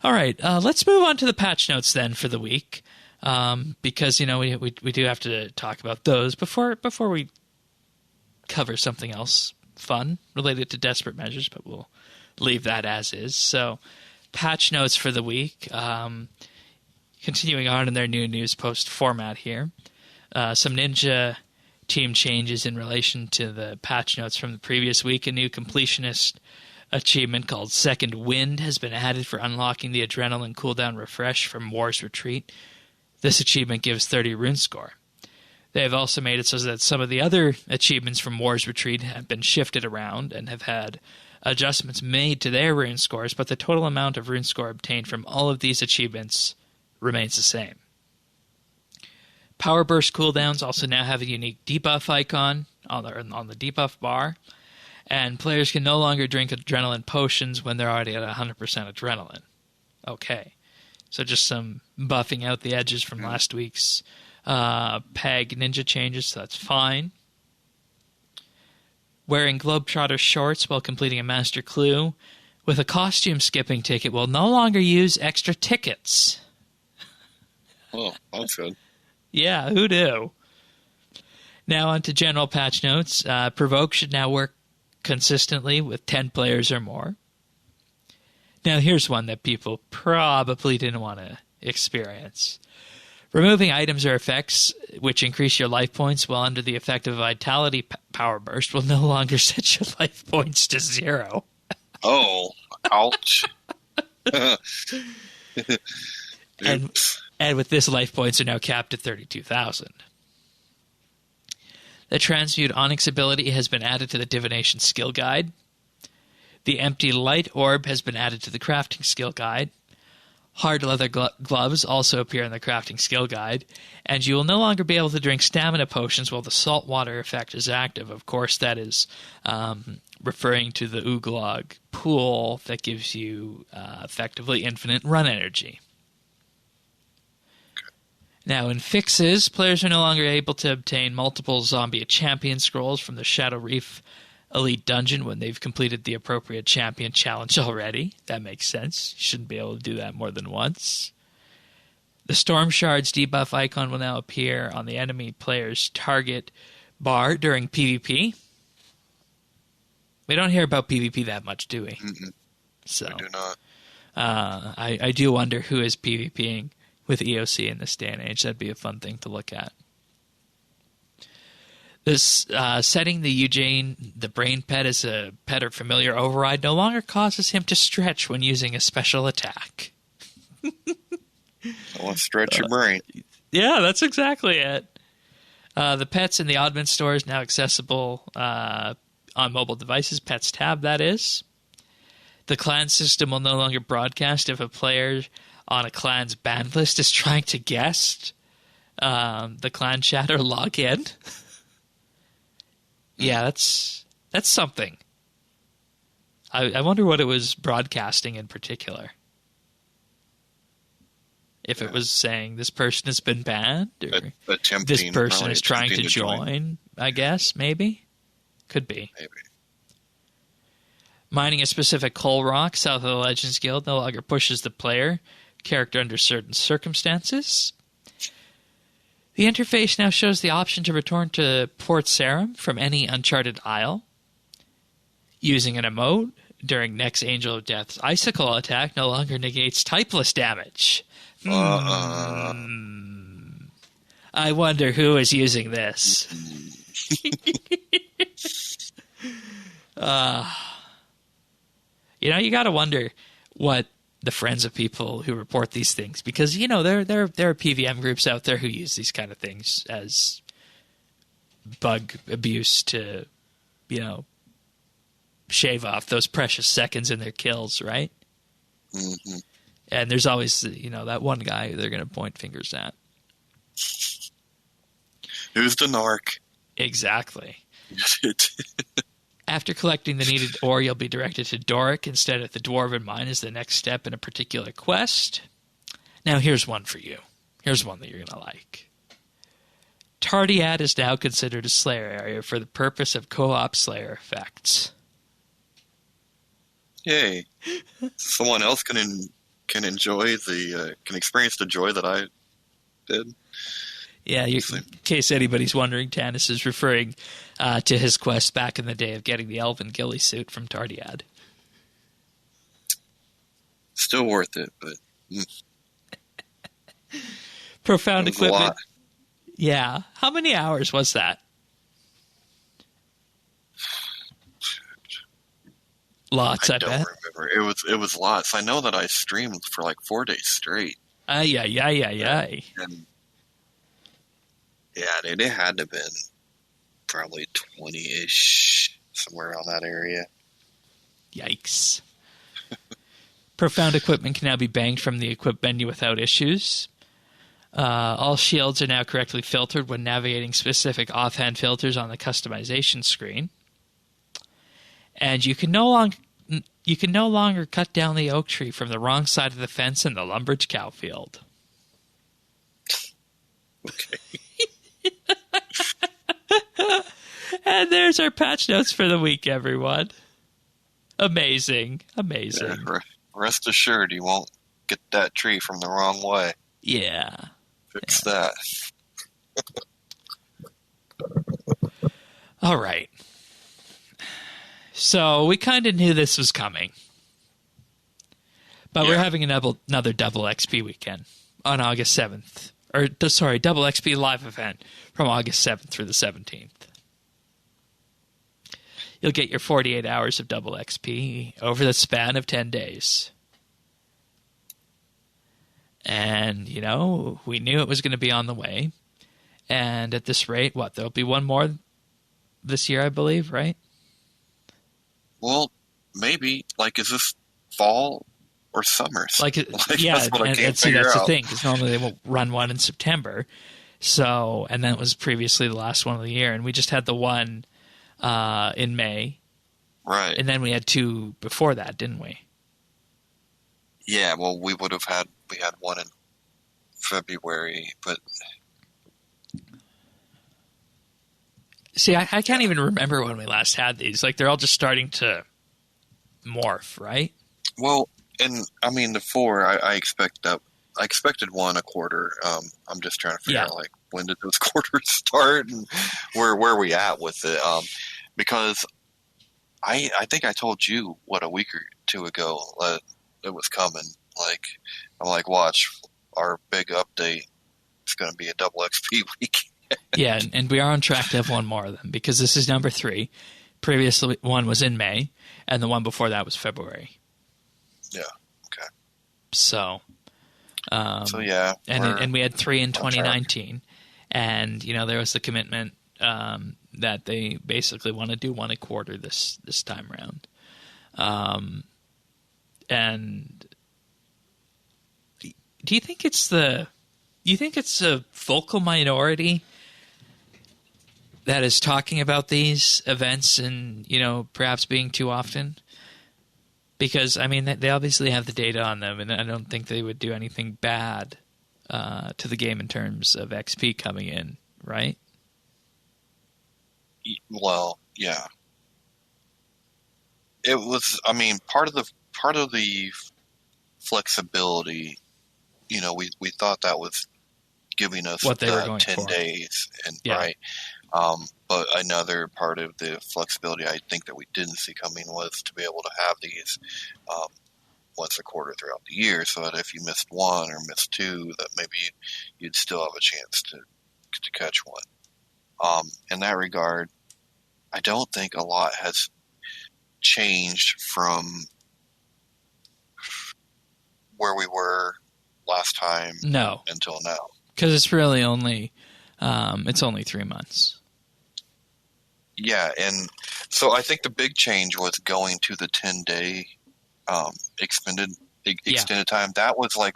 All right. Let's move on to the patch notes then for the week. Because, you know, we do have to talk about those before we cover something else fun related to Desperate Measures, but we'll leave that as is. So, patch notes for the week. Continuing on in their new news post format here. Some Ninja team changes in relation to the patch notes from the previous week. A new completionist achievement called Second Wind has been added for unlocking the Adrenaline cooldown refresh from War's Retreat. This achievement gives 30 rune score. They have also made it so that some of the other achievements from War's Retreat have been shifted around and have had adjustments made to their rune scores, but the total amount of rune score obtained from all of these achievements remains the same. Power Burst cooldowns also now have a unique debuff icon on the debuff bar, and players can no longer drink adrenaline potions when they're already at 100% adrenaline. Okay. So just some buffing out the edges from last week's PEG Ninja changes, so that's fine. Wearing Globetrotter shorts while completing a Master Clue with a costume skipping ticket will no longer use extra tickets. Oh, that's good. Yeah, who knew? Now on to general patch notes. Provoke should now work consistently with 10 players or more. Now, here's one that people probably didn't want to experience. Removing items or effects which increase your life points while under the effect of a Vitality Power Burst will no longer set your life points to 0. Oh, ouch. And with this, life points are now capped at 32,000. The Transmute Onyx ability has been added to the Divination skill guide. The empty light orb has been added to the crafting skill guide. Hard leather gloves also appear in the crafting skill guide, and you will no longer be able to drink stamina potions while the salt water effect is active. Of course, that is referring to the Uglog pool that gives you effectively infinite run energy. Now, in fixes, players are no longer able to obtain multiple Zombie Champion scrolls from the Shadow Reef Elite Dungeon when they've completed the appropriate champion challenge already. That makes sense. You shouldn't be able to do that more than once. The Storm Shards debuff icon will now appear on the enemy player's target bar during PvP. We don't hear about PvP that much, do we? Mm-mm. So, We do not. I do wonder who is PvPing with EOC in this day and age. That'd be a fun thing to look at. This setting the Eugene, the brain pet, as a pet or familiar override no longer causes him to stretch when using a special attack. I want to stretch your brain. Yeah, that's exactly it. The pets in the Oddman store is now accessible on mobile devices, Pets tab, that is. The clan system will no longer broadcast if a player on a clan's banned list is trying to guest the clan chat or log in. Yeah, that's something. I wonder what it was broadcasting in particular. If it was saying this person has been banned, or this person is trying to join, I guess, maybe. Could be. Maybe. Mining a specific coal rock south of the Legends Guild no longer pushes the character under certain circumstances. The interface now shows the option to return to Port Sarum from any uncharted isle. Using an emote during next Angel of Death's icicle attack no longer negates typeless damage. I wonder who is using this. You got to wonder what the friends of people who report these things, because there are PVM groups out there who use these kind of things as bug abuse to shave off those precious seconds in their kills, right? Mm-hmm. And there's always that one guy they're going to point fingers at. Who's the narc? Exactly. After collecting the needed ore, you'll be directed to Doric instead of the Dwarven Mine as the next step in a particular quest. Now, here's one for you. Here's one that you're going to like. Tardiad is now considered a Slayer area for the purpose of co-op Slayer effects. Yay. Someone else can enjoy can experience the joy that I did. Yeah, in case anybody's wondering, Tanis is referring to his quest back in the day of getting the Elven ghillie suit from Tardiad. Still worth it, but... Profound equipment. Yeah. How many hours was that? Lots, I bet. I don't remember. It was lots. I know that I streamed for like 4 days straight. Ay. And yeah, dude, it had to have been probably 20-ish, somewhere around that area. Yikes. Profound equipment can now be banged from the equip menu without issues. All shields are now correctly filtered when navigating specific offhand filters on the customization screen. And you can no longer cut down the oak tree from the wrong side of the fence in the Lumbridge cow field. Okay. And there's our patch notes for the week, everyone. Amazing. Yeah, rest assured you won't get that tree from the wrong way. Yeah. Fix that. All right. So we kind of knew this was coming. But we're having another double XP weekend on August 7th. Double XP live event from August 7th through the 17th. You'll get your 48 hours of double XP over the span of 10 days. And, we knew it was going to be on the way. And at this rate, there'll be one more this year, I believe, right? Well, maybe, like, is this fall or summer? Like, Like, yeah, that's what I can't and see, figure that's the out. thing, because normally they won't run one in September. So, and then it was previously the last one of the year, and we just had the one in May, Right. and then we had two before that, didn't we? Yeah, well, we had one in February, but See, I can't even remember when we last had these. Like, they're all just starting to morph, right? well, and I mean the 4, I expected one a quarter. I'm just trying to figure out, like, when did those quarters start and where we at with it? Because I think I told you a week or two ago that it was coming. Like, I'm like, watch, our big update is going to be a double XP week. Yeah, and we are on track to have one more of them, because this is number 3. Previous one was in May, and the one before that was February. Yeah. Okay. So yeah, and we had 3 in 2019, and there was the commitment that they basically want to do one a quarter this time around. And do you think it's a vocal minority that is talking about these events and perhaps being too often? Because, I mean, they obviously have the data on them, and I don't think they would do anything bad to the game in terms of XP coming in, right? Well, yeah. It was. I mean, part of the flexibility. We thought that was giving us what they were going 10 for. days, and Yeah. right. But another part of the flexibility I think that we didn't see coming was to be able to have these once a quarter throughout the year, so that if you missed one or missed two, that maybe you'd still have a chance to catch one. In that regard, I don't think a lot has changed from where we were last time No, until now. because it's really only 3 months. Yeah, and so I think the big change was going to the 10-day extended time. That was like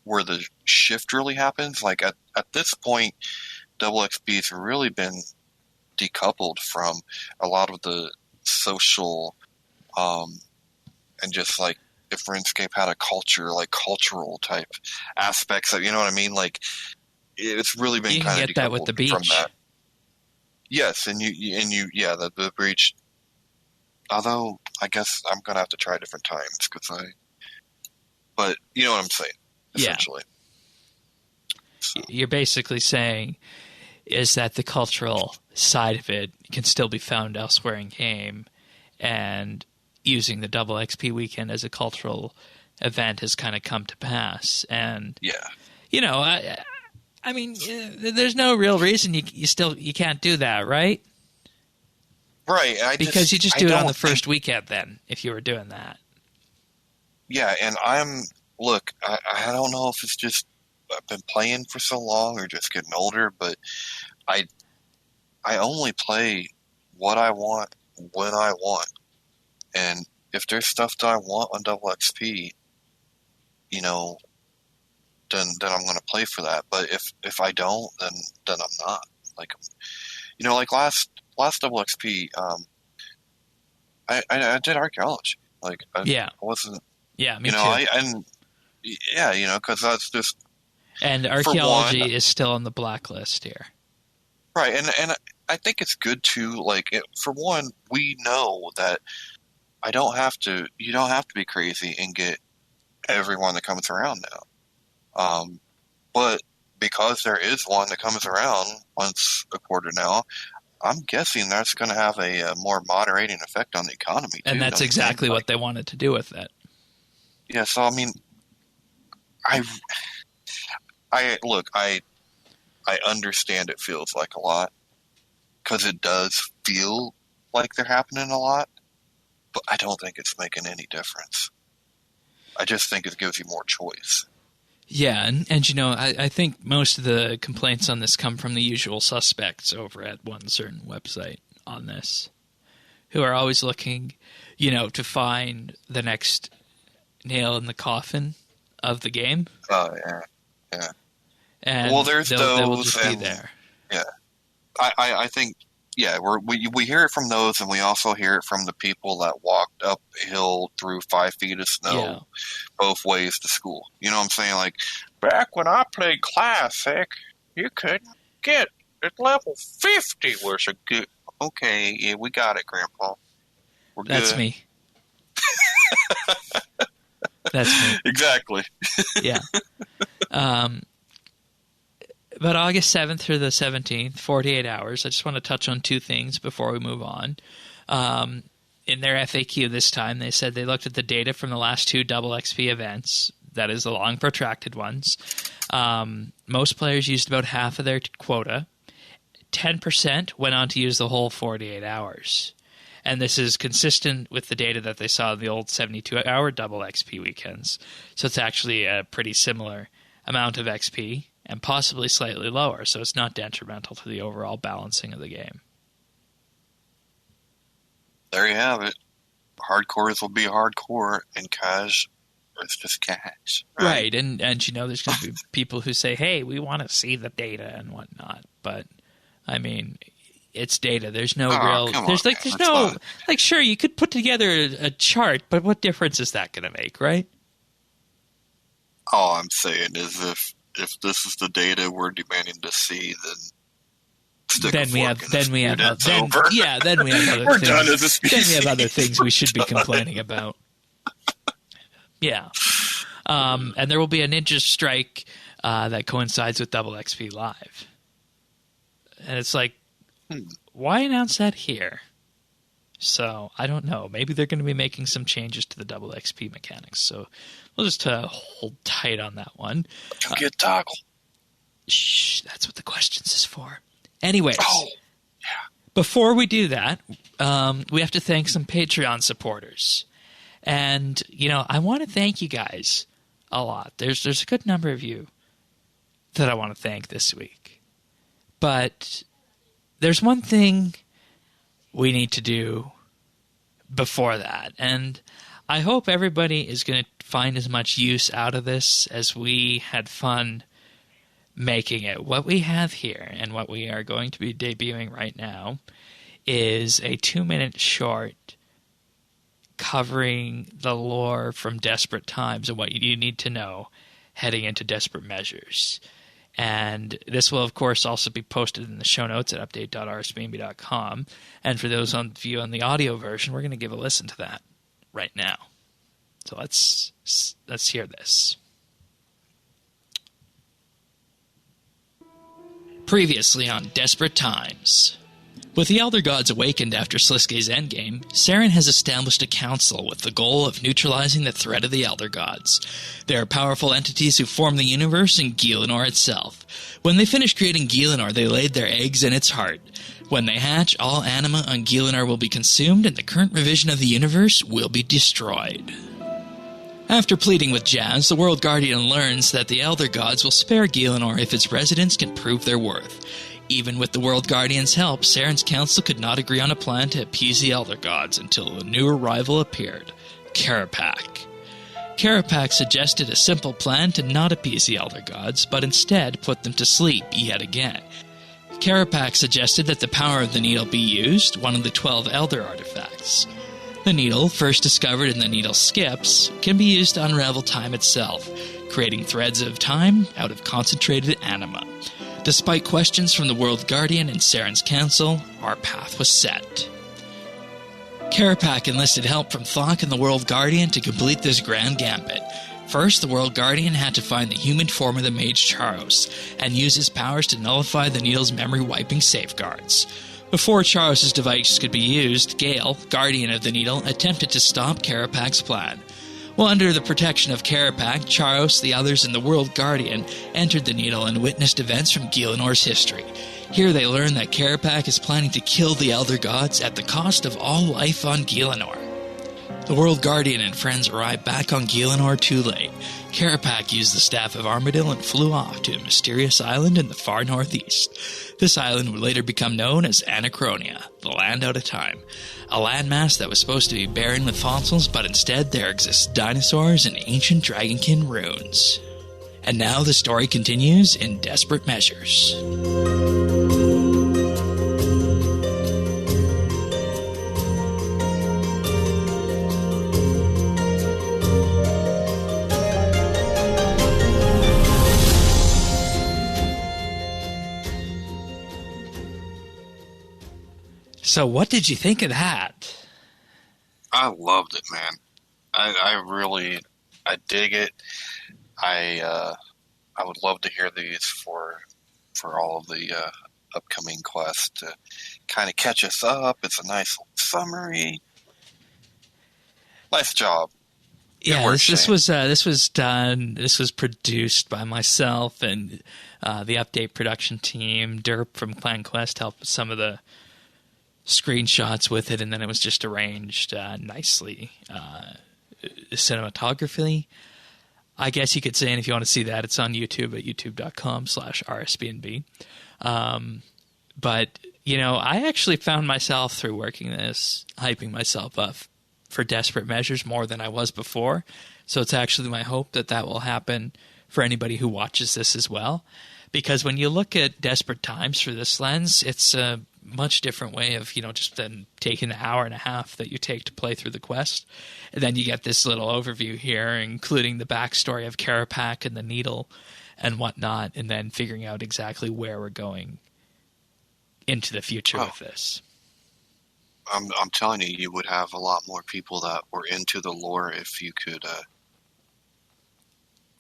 where the shift really happens. Like at this point, double XP has really been decoupled from a lot of the social and just like if RuneScape had a culture, like cultural type aspects of, you know what I mean? Like it's really been You kind can of get that with the beach. from that. Yes, and yeah, the breach. Although I guess I'm gonna have to try different times but you know what I'm saying, essentially. Yeah. So. You're basically saying is that the cultural side of it can still be found elsewhere in game, and using the double XP weekend as a cultural event has kind of come to pass. And yeah, I mean, there's no real reason you can't do that, right? Right. Because you just do it on the first weekend then, if you were doing that. Yeah, and I don't know if it's just I've been playing for so long or just getting older, but I only play what I want when I want. And if there's stuff that I want on double XP, then I'm going to play for that. But if I don't, then I'm not. Like, like last double XP, I did archaeology. Like, I wasn't. Yeah, me too. Because that's just. And archaeology is still on the blacklist here. Right, and I think it's good too. Like, for one, we know that you don't have to be crazy and get everyone that comes around now. But because there is one that comes around once a quarter now, I'm guessing that's going to have a more moderating effect on the economy too. And that's exactly what they wanted to do with it. Yeah, so I mean, I understand it feels like a lot because it does feel like they're happening a lot, but I don't think it's making any difference. I just think it gives you more choice. Yeah, and I think most of the complaints on this come from the usual suspects over at one certain website on this, who are always looking, to find the next nail in the coffin of the game. Oh, yeah. And well, there's they will just be there. Yeah. I think, we hear it from those, and we also hear it from the people that walked uphill through 5 feet of snow both ways to school. You know what I'm saying? Like, back when I played Classic, you couldn't get at level 50 was a good... Okay, yeah, we got it, Grandpa. We're good. That's me. That's me. Exactly. Yeah. But August 7th through the 17th, 48 hours. I just want to touch on 2 things before we move on. In their FAQ this time, they said they looked at the data from the last 2 double XP events. That is the long, protracted ones. Most players used about half of their quota. 10% went on to use the whole 48 hours. And this is consistent with the data that they saw in the old 72-hour double XP weekends. So it's actually a pretty similar amount of XP and possibly slightly lower. So it's not detrimental to the overall balancing of the game. There you have it. Hardcores will be hardcore, and cash is just cash. Right. And there's going to be people who say, hey, we want to see the data and whatnot. But, I mean... It's data. There's no sure, you could put together a chart, but what difference is that going to make, right? All I'm saying is if this is the data we're demanding to see, then we have other we're done as a species. Then we have other things we should be complaining about. Yeah. And there will be a ninja strike that coincides with Double XP Live. And it's like, why announce that here? So, I don't know. Maybe they're going to be making some changes to the double XP mechanics. So, we'll just hold tight on that one. Don't get toggle. Shh, that's what the questions is for. Anyways, before we do that, we have to thank some Patreon supporters. And, I want to thank you guys a lot. There's a good number of you that I want to thank this week. But... there's one thing we need to do before that, and I hope everybody is going to find as much use out of this as we had fun making it. What we have here and what we are going to be debuting right now is a 2-minute short covering the lore from Desperate Times and what you need to know heading into Desperate Measures. And this will, of course, also be posted in the show notes at update.rsbnb.com. And for those on view on the audio version, we're going to give a listen to that right now. So let's hear this. Previously on Desperate Times. With the Elder Gods awakened after Sliske's endgame, Saren has established a council with the goal of neutralizing the threat of the Elder Gods. They are powerful entities who form the universe and Gielinor itself. When they finish creating Gielinor, they laid their eggs in its heart. When they hatch, all anima on Gielinor will be consumed and the current revision of the universe will be destroyed. After pleading with Jazz, the World Guardian learns that the Elder Gods will spare Gielinor if its residents can prove their worth. Even with the World Guardian's help, Saren's council could not agree on a plan to appease the Elder Gods until a new arrival appeared, Karapak. Karapak suggested a simple plan to not appease the Elder Gods, but instead put them to sleep yet again. Karapak suggested that the power of the needle be used, one of the 12 Elder artifacts. The needle, first discovered in the Needle Skips, can be used to unravel time itself, creating threads of time out of concentrated anima. Despite questions from the World Guardian and Saren's council, our path was set. Karapak enlisted help from Thok and the World Guardian to complete this grand gambit. First, the World Guardian had to find the human form of the mage Charos, and use his powers to nullify the needle's memory-wiping safeguards. Before Charos' device could be used, Gale, Guardian of the Needle, attempted to stop Karapak's plan. While under the protection of Karapak, Charos, the others, and the World Guardian entered the Needle and witnessed events from Gielinor's history. Here they learned that Karapak is planning to kill the Elder Gods at the cost of all life on Gielinor. The World Guardian and friends arrived back on Gielinor too late. Carapac used the staff of Armadillo and flew off to a mysterious island in the far northeast. This island would later become known as Anachronia, the land out of time. A landmass that was supposed to be barren with fossils, but instead there exist dinosaurs and ancient dragonkin ruins. And now the story continues in Desperate Measures. So what did you think of that? I loved it, man. I dig it. I would love to hear these for all of the upcoming quests to kind of catch us up. It's a nice little summary. Nice job. Yeah, this was produced by myself and the Update production team. Derp from Clan Quest helped with some of the screenshots with it, and then it was just arranged nicely. Cinematography, I guess you could say, and if you want to see that, it's on YouTube at youtube.com/RSBANDB. But, I actually found myself through working this, hyping myself up for Desperate Measures more than I was before. So it's actually my hope that will happen for anybody who watches this as well. Because when you look at Desperate Times through this lens, it's a much different way of, just then taking the hour and a half that you take to play through the quest. And then you get this little overview here, including the backstory of Carapac and the Needle and whatnot, and then figuring out exactly where we're going into the future with this. I'm telling you, you would have a lot more people that were into the lore if you could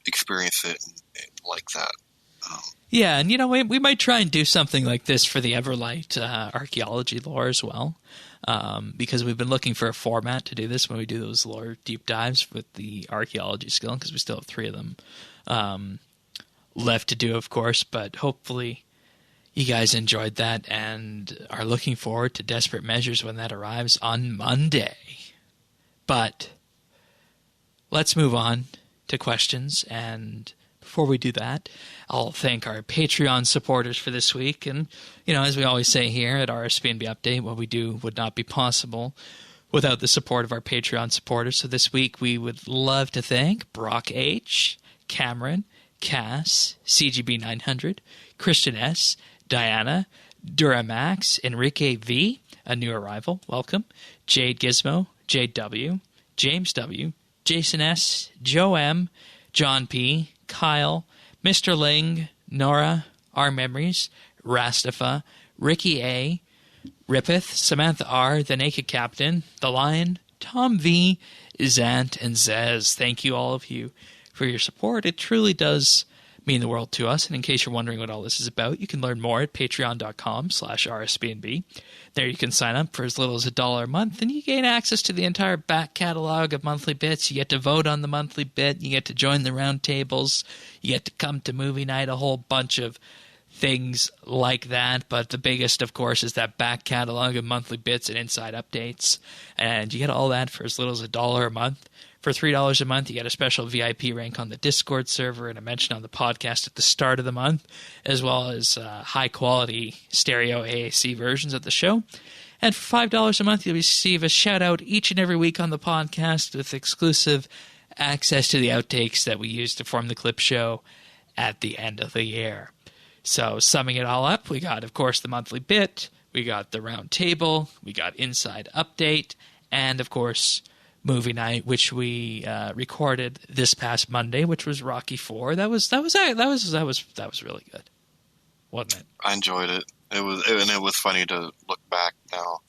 experience it like that. Yeah, and we might try and do something like this for the Everlight archaeology lore as well, because we've been looking for a format to do this when we do those lore deep dives with the archaeology skill, because we still have 3 of them left to do, of course, but hopefully you guys enjoyed that and are looking forward to Desperate Measures when that arrives on Monday. But let's move on to questions, and before we do that, I'll thank our Patreon supporters for this week. And, as we always say here at RSBANDB Update, what we do would not be possible without the support of our Patreon supporters. So this week we would love to thank Brock H., Cameron, Cass, CGB900, Christian S., Diana, Duramax, Enrique V., a new arrival, welcome, Jade Gizmo, Jade W., James W., Jason S., Joe M., John P., Kyle, Mr. Ling, Nora, Our Memories, Rastafa, Ricky A., Rippeth, Samantha R., The Naked Captain, The Lion, Tom V., Zant, and Zez. Thank you, all of you, for your support. It truly does mean the world to us. And in case you're wondering what all this is about, you can learn more at patreon.com/RSBANDB. There you can sign up for as little as $1 a month, and you gain access to the entire back catalog of monthly bits. You get to vote on the monthly bit. You get to join the round tables. You get to come to movie night, a whole bunch of things like that. But the biggest, of course, is that back catalog of monthly bits and inside updates. And you get all that for as little as $1 a month. For $3 a month, you get a special VIP rank on the Discord server and a mention on the podcast at the start of the month, as well as high-quality stereo AAC versions of the show. And for $5 a month, you'll receive a shout-out each and every week on the podcast with exclusive access to the outtakes that we use to form the clip show at the end of the year. So summing it all up, we got, of course, the monthly bit, we got the round table, we got inside update, and, of course, movie night, which we recorded this past Monday, which was Rocky IV. That was really good, wasn't it? I enjoyed it. It was funny to look back now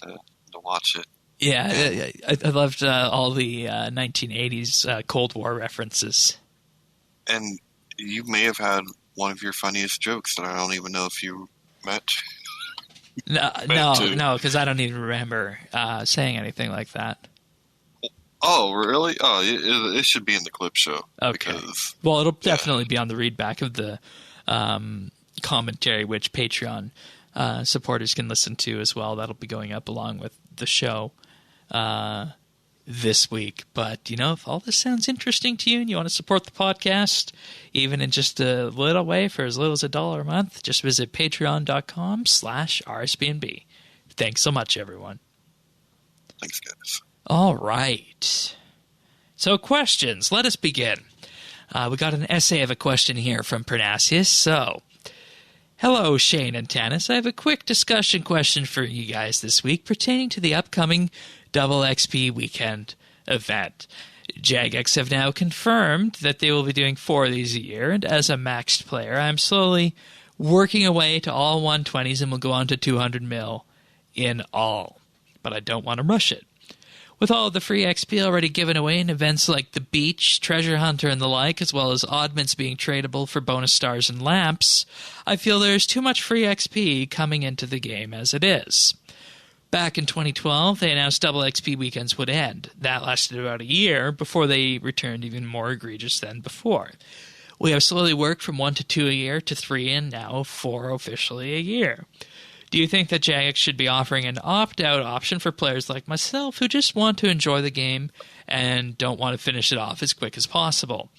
to watch it. Yeah, I loved all the 1980s Cold War references. And you may have had one of your funniest jokes that I don't even know if you met. No, because I don't even remember saying anything like that. Oh, really? Oh, it should be in the clip show. Okay. Well, it'll definitely be on the readback of the commentary, which Patreon supporters can listen to as well. That'll be going up along with the show this week. But, if all this sounds interesting to you and you want to support the podcast, even in just a little way for as little as $1 a month, just visit patreon.com/RSBANDB. Thanks so much, everyone. Thanks, guys. All right. So questions. Let us begin. We got an essay of a question here from Parnassius. So, hello, Shane and Tanis. I have a quick discussion question for you guys this week pertaining to the upcoming Double XP weekend event. Jagex have now confirmed that they will be doing 4 of these a year, and as a maxed player, I'm slowly working away to all 120s and will go on to 200 mil in all. But I don't want to rush it. With all of the free XP already given away in events like the Beach, Treasure Hunter, and the like, as well as oddments being tradable for bonus stars and lamps, I feel there is too much free XP coming into the game as it is. Back in 2012, they announced Double XP weekends would end. That lasted about a year before they returned even more egregious than before. We have slowly worked from 1 to 2 a year to 3 and now 4 officially a year. Do you think that Jagex should be offering an opt-out option for players like myself who just want to enjoy the game and don't want to finish it off as quick as possible?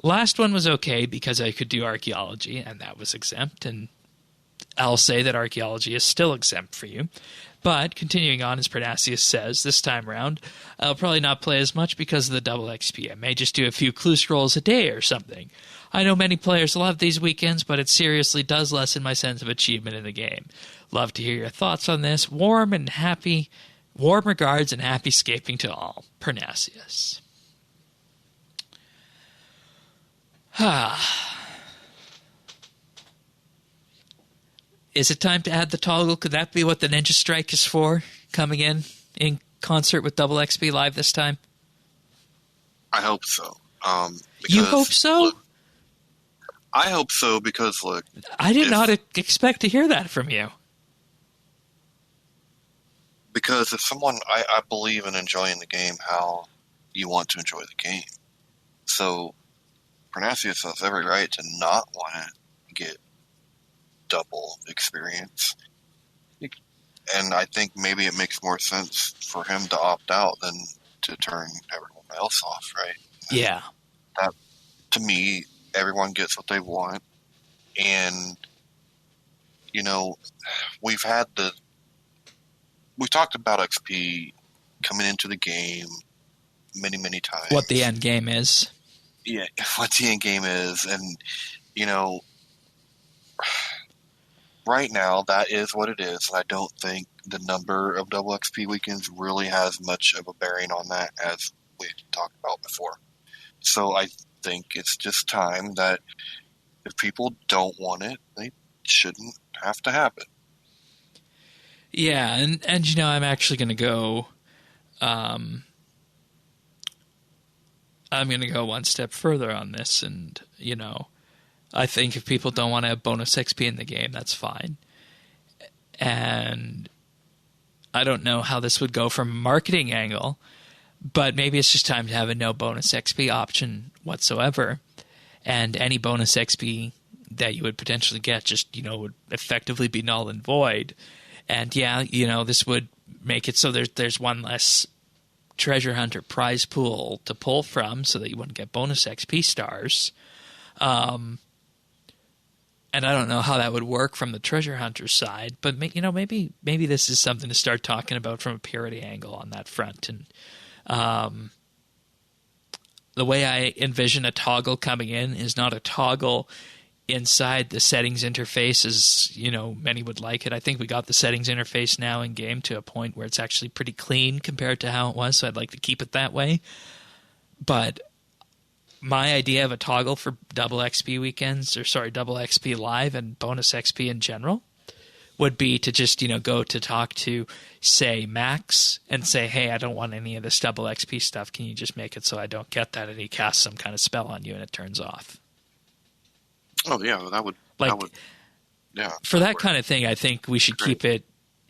Last one was okay because I could do archaeology and that was exempt, and I'll say that archaeology is still exempt for you. But, continuing on, as Parnassius says, this time around, I'll probably not play as much because of the double XP. I may just do a few clue scrolls a day or something. I know many players love these weekends, but it seriously does lessen my sense of achievement in the game. Love to hear your thoughts on this. Warm regards and happy scaping to all. Parnassius. Is it time to add the toggle? Could that be what the Ninja Strike is for? Coming in concert with Double XP Live this time? I hope so. You hope so? Look, I hope so because, look... I did not expect to hear that from you. Because if someone... I believe in enjoying the game how you want to enjoy the game. So, Parnassius has every right to not want to get double experience. And I think maybe it makes more sense for him to opt out than to turn everyone else off, right? Yeah. That, to me, everyone gets what they want. And, we've talked about XP coming into the game many, many times. What the end game is. Yeah, what the end game is. And, right now, that is what it is. I don't think the number of double XP weekends really has much of a bearing on that, as we talked about before. So I think it's just time that if people don't want it, they shouldn't have to have it. Yeah, and I'm actually going to go... I'm going to go one step further on this, and, I think if people don't want to have bonus XP in the game, that's fine. And I don't know how this would go from a marketing angle, but maybe it's just time to have a no bonus XP option whatsoever. And any bonus XP that you would potentially get just, would effectively be null and void. And yeah, this would make it so there's one less treasure hunter prize pool to pull from so that you wouldn't get bonus XP stars. And I don't know how that would work from the treasure hunter side, but maybe this is something to start talking about from a purity angle on that front. And the way I envision a toggle coming in is not a toggle inside the settings interface as many would like it. I think we got the settings interface now in game to a point where it's actually pretty clean compared to how it was, so I'd like to keep it that way. But my idea of a toggle for double XP weekends, double XP live and bonus XP in general, would be to just, go to talk to, say, Max and say, hey, I don't want any of this double XP stuff. Can you just make it so I don't get that? And he casts some kind of spell on you and it turns off. Oh, yeah, that would, yeah. For that kind of thing, I think we should keep it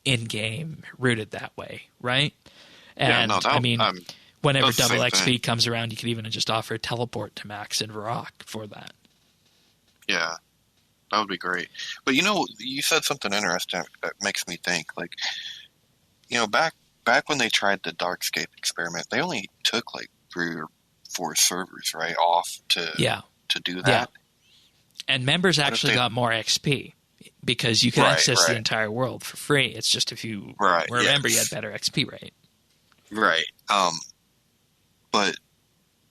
in-game rooted that way, right? And, whenever double XP comes around, you could even just offer a teleport to Max and Varrock for that. Yeah, that would be great. But you said something interesting that makes me think. Back back when they tried the Darkscape experiment, they only took like 3 or 4 servers, right, off to do that. Yeah. And members actually got more XP because you could access the entire world for free. It's just if you were a member, you had better XP rate. Right. But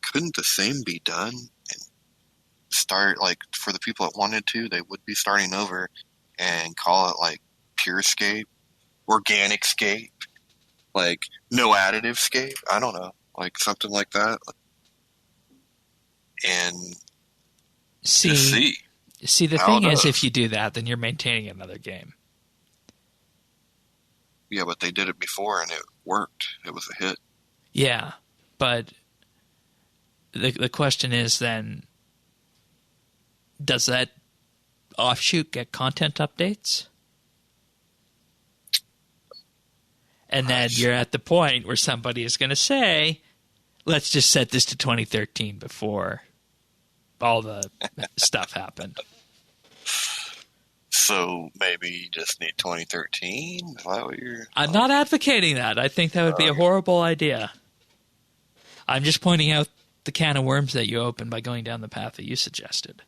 couldn't the same be done and start, like, for the people that wanted to, they would be starting over and call it, like, PureScape, OrganicScape, like, no additive scape? I don't know. Like, something like that. And see, the thing is, if you do that, then you're maintaining another game. Yeah, but they did it before and it worked. It was a hit. Yeah, but the question is then, does that offshoot get content updates? And then you're at the point where somebody is going to say, let's just set this to 2013 before all the stuff happened. So maybe you just need 2013? Is that what you're... I'm not advocating that. I think that would be a horrible idea. I'm just pointing out the can of worms that you opened by going down the path that you suggested.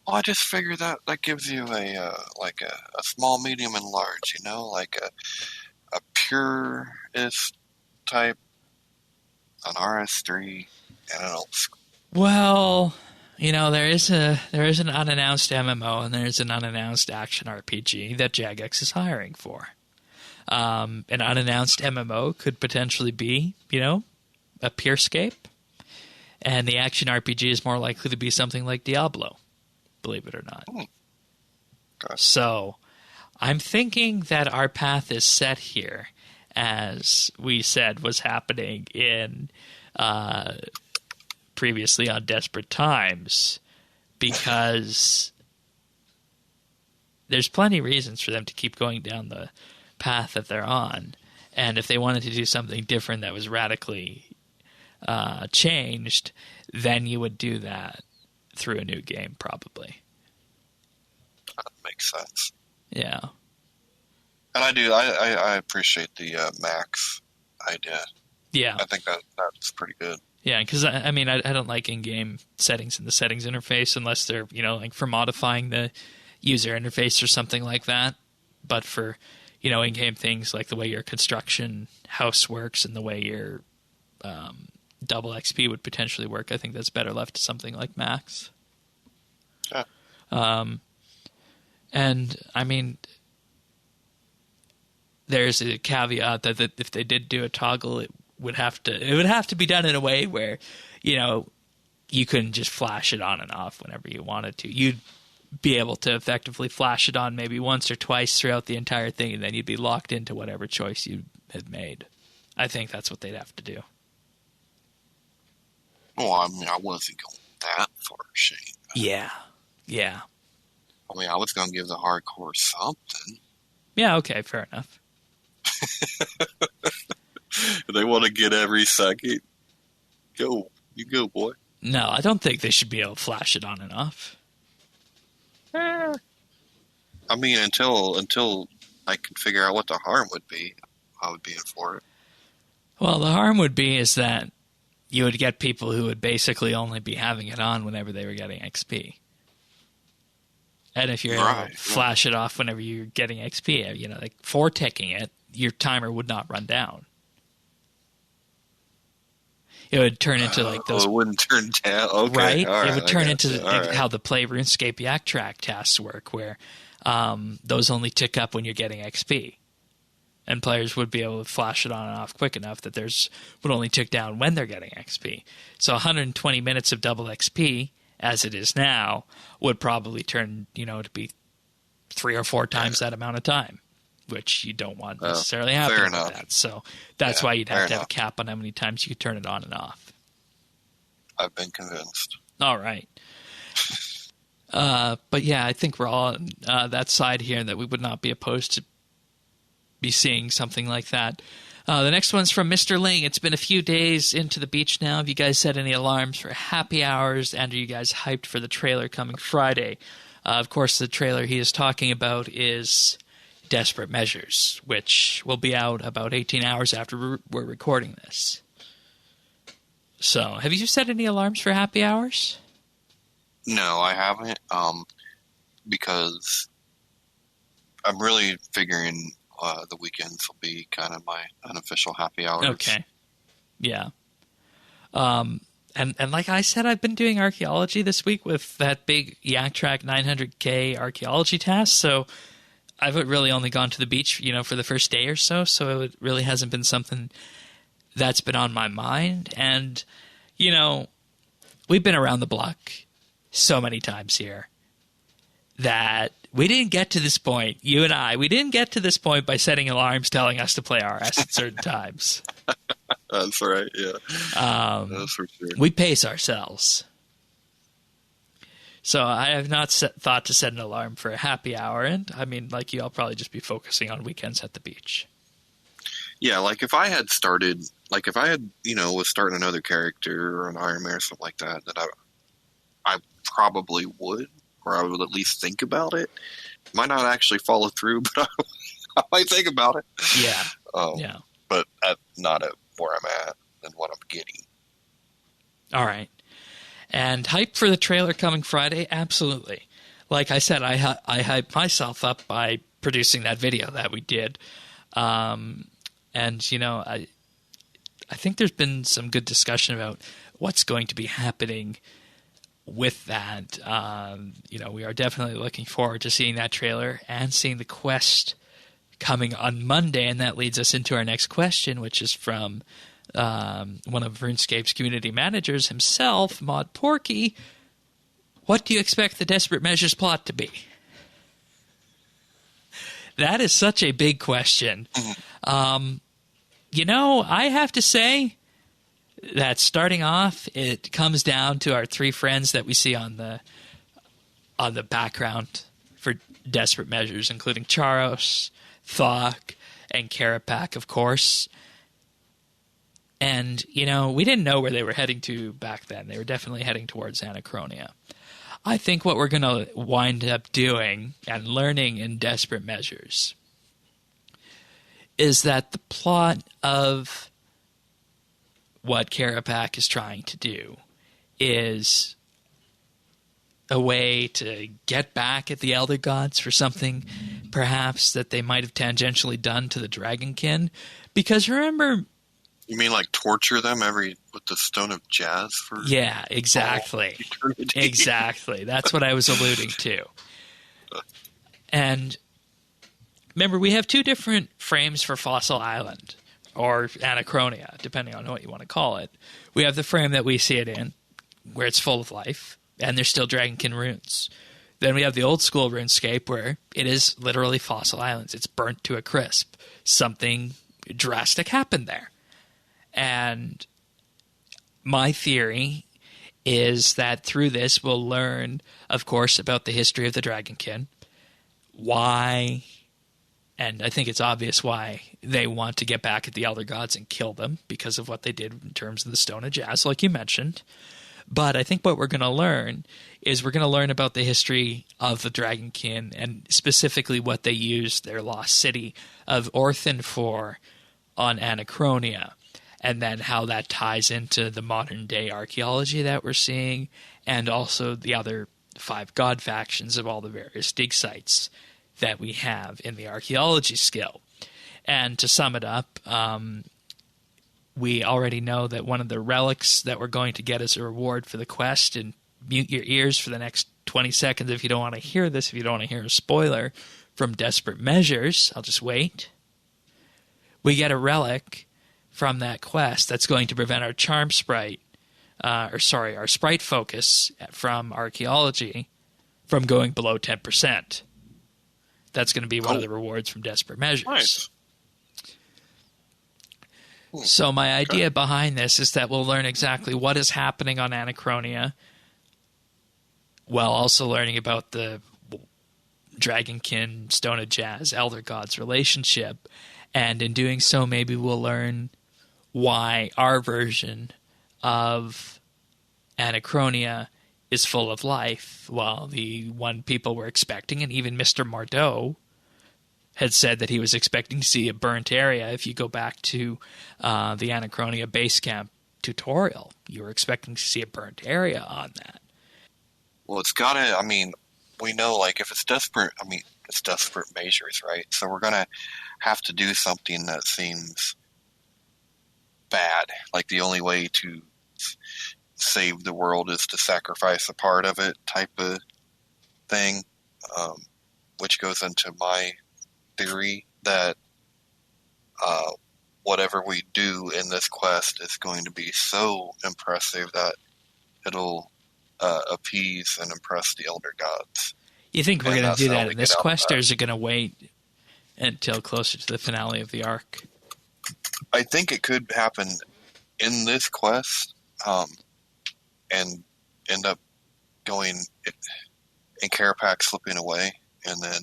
Well, I just figured that gives you a small, medium, and large, you know, like a purist type, an RS3, and an old school. Well, you know, there is an unannounced MMO and there's an unannounced action RPG that Jagex is hiring for. An unannounced MMO could potentially be, you know, a PureScape, and the action RPG is more likely to be something like Diablo, believe it or not. Okay. So I'm thinking that our path is set here, as we said was happening in previously on Desperate Times, because there's plenty of reasons for them to keep going down the path that they're on. And if they wanted to do something different that was radically changed, then you would do that through a new game, probably. That makes sense. Yeah. And I do. I appreciate the Max idea. Yeah. I think that's pretty good. Yeah, because I mean, I don't like in-game settings in the settings interface unless they're, you know, like for modifying the user interface or something like that. But for, you know, in-game things like the way your construction house works and the way your double XP would potentially work, I think that's better left to something like Max. Yeah. And I mean, there's a caveat that if they did do a toggle, it would have to be done in a way where, you know, you couldn't just flash it on and off whenever you wanted to. You'd be able to effectively flash it on maybe once or twice throughout the entire thing, and then you'd be locked into whatever choice you had made. I think that's what they'd have to do. Well, I mean, I wasn't going that far, Shane. Yeah. I mean, I was going to give the hardcore something. Yeah, okay, fair enough. They want to get every second. You go, boy. No, I don't think they should be able to flash it on and off. I mean, until I can figure out what the harm would be, I would be in for it. Well, the harm would be is that you would get people who would basically only be having it on whenever they were getting XP. And if you're able to flash it off whenever you're getting XP, you know, like for ticking it, your timer would not run down. It would turn into like those. It wouldn't turn down. Okay, right? All right, it would turn into right. How the Play RuneScape Yak Track tasks work, where those only tick up when you're getting XP, and players would be able to flash it on and off quick enough that theirs would only tick down when they're getting XP. So 120 minutes of double XP, as it is now, would probably turn, you know, to be 3 or 4 times that amount of time, which you don't want necessarily happening with that. So that's why you'd have to have a cap on how many times you could turn it on and off. I've been convinced. All right. But yeah, I think we're all on that side here that we would not be opposed to be seeing something like that. The next one's from Mr. Ling. It's been a few days into the beach now. Have you guys set any alarms for happy hours? And are you guys hyped for the trailer coming Friday? Of course, the trailer he is talking about is Desperate Measures, which will be out about 18 hours after we're recording this. So, have you set any alarms for happy hours? No, I haven't, because I'm really figuring the weekends will be kind of my unofficial happy hours. Okay. Yeah. And like I said, I've been doing archaeology this week with that big Yak Track 900K archaeology task, so I've really only gone to the beach, for the first day or so it really hasn't been something that's been on my mind. And, we've been around the block so many times here that we didn't get to this point, you and I, we didn't get to this point by setting alarms telling us to play RS at certain times. That's right, yeah. That's for sure. We pace ourselves. So I have not thought to set an alarm for a happy hour, and I mean, like you, I'll probably just be focusing on weekends at the beach. Yeah, like if I had, was starting another character or an Iron Man or something like that, I probably would, or I would at least think about it. Might not actually follow through, but I might think about it. Yeah. Yeah. But not at where I'm at and what I'm getting. All right. And hype for the trailer coming Friday? Absolutely. Like I said, I hyped myself up by producing that video that we did. And, I think there's been some good discussion about what's going to be happening with that. We are definitely looking forward to seeing that trailer and seeing the quest coming on Monday. And that leads us into our next question, which is from one of RuneScape's community managers himself, Mod Porky. What do you expect the Desperate Measures plot to be? That is such a big question. I have to say that starting off, it comes down to our three friends that we see on the background for Desperate Measures, including Charos, Thok, and Karapak, of course. And, we didn't know where they were heading to back then. They were definitely heading towards Anachronia. I think what we're going to wind up doing and learning in Desperate Measures is that the plot of what Karapak is trying to do is a way to get back at the Elder Gods for something perhaps that they might have tangentially done to the Dragonkin. Because remember... You mean like torture them with the Stone of Jazz for... Yeah, exactly. Exactly. That's what I was alluding to. And remember, we have two different frames for Fossil Island, or Anachronia, depending on what you want to call it. We have the frame that we see it in, where it's full of life, and there's still Dragonkin runes. Then we have the old school RuneScape, where it is literally Fossil Islands. It's burnt to a crisp. Something drastic happened there. And my theory is that through this we'll learn, of course, about the history of the Dragonkin, why, and I think it's obvious why they want to get back at the Elder Gods and kill them because of what they did in terms of the Stone of Jazz, like you mentioned. But I think what we're going to learn is we're going to learn about the history of the Dragonkin and specifically what they used their lost city of Orthan for on Anachronia. And then how that ties into the modern-day archaeology that we're seeing, and also the other 5 god factions of all the various dig sites that we have in the archaeology skill. And to sum it up, we already know that one of the relics that we're going to get as a reward for the quest, and mute your ears for the next 20 seconds if you don't want to hear this, if you don't want to hear a spoiler from Desperate Measures, I'll just wait. We get a relic from that quest that's going to prevent our charm sprite, our sprite focus from archaeology from going below 10%. That's going to be one of the rewards from Desperate Measures. Nice. So my idea behind this is that we'll learn exactly what is happening on Anachronia, while also learning about the Dragonkin, Stone of Jazz, Elder Gods relationship. And in doing so, maybe we'll learn why our version of Anachronia is full of life, while the one people were expecting, and even Mr. Mardot had said that he was expecting to see a burnt area. If you go back to the Anachronia Basecamp tutorial, you were expecting to see a burnt area on that. Well, it's got to, I mean, we know, like, if it's desperate, I mean, it's desperate measures, right? So we're going to have to do something that seems bad. Like, the only way to save the world is to sacrifice a part of it type of thing, which goes into my theory that whatever we do in this quest is going to be so impressive that it'll appease and impress the Elder Gods. You think we're going to do that in this quest, or is it going to wait until closer to the finale of the arc? I think it could happen in this quest, and end up going and Carapac slipping away, and then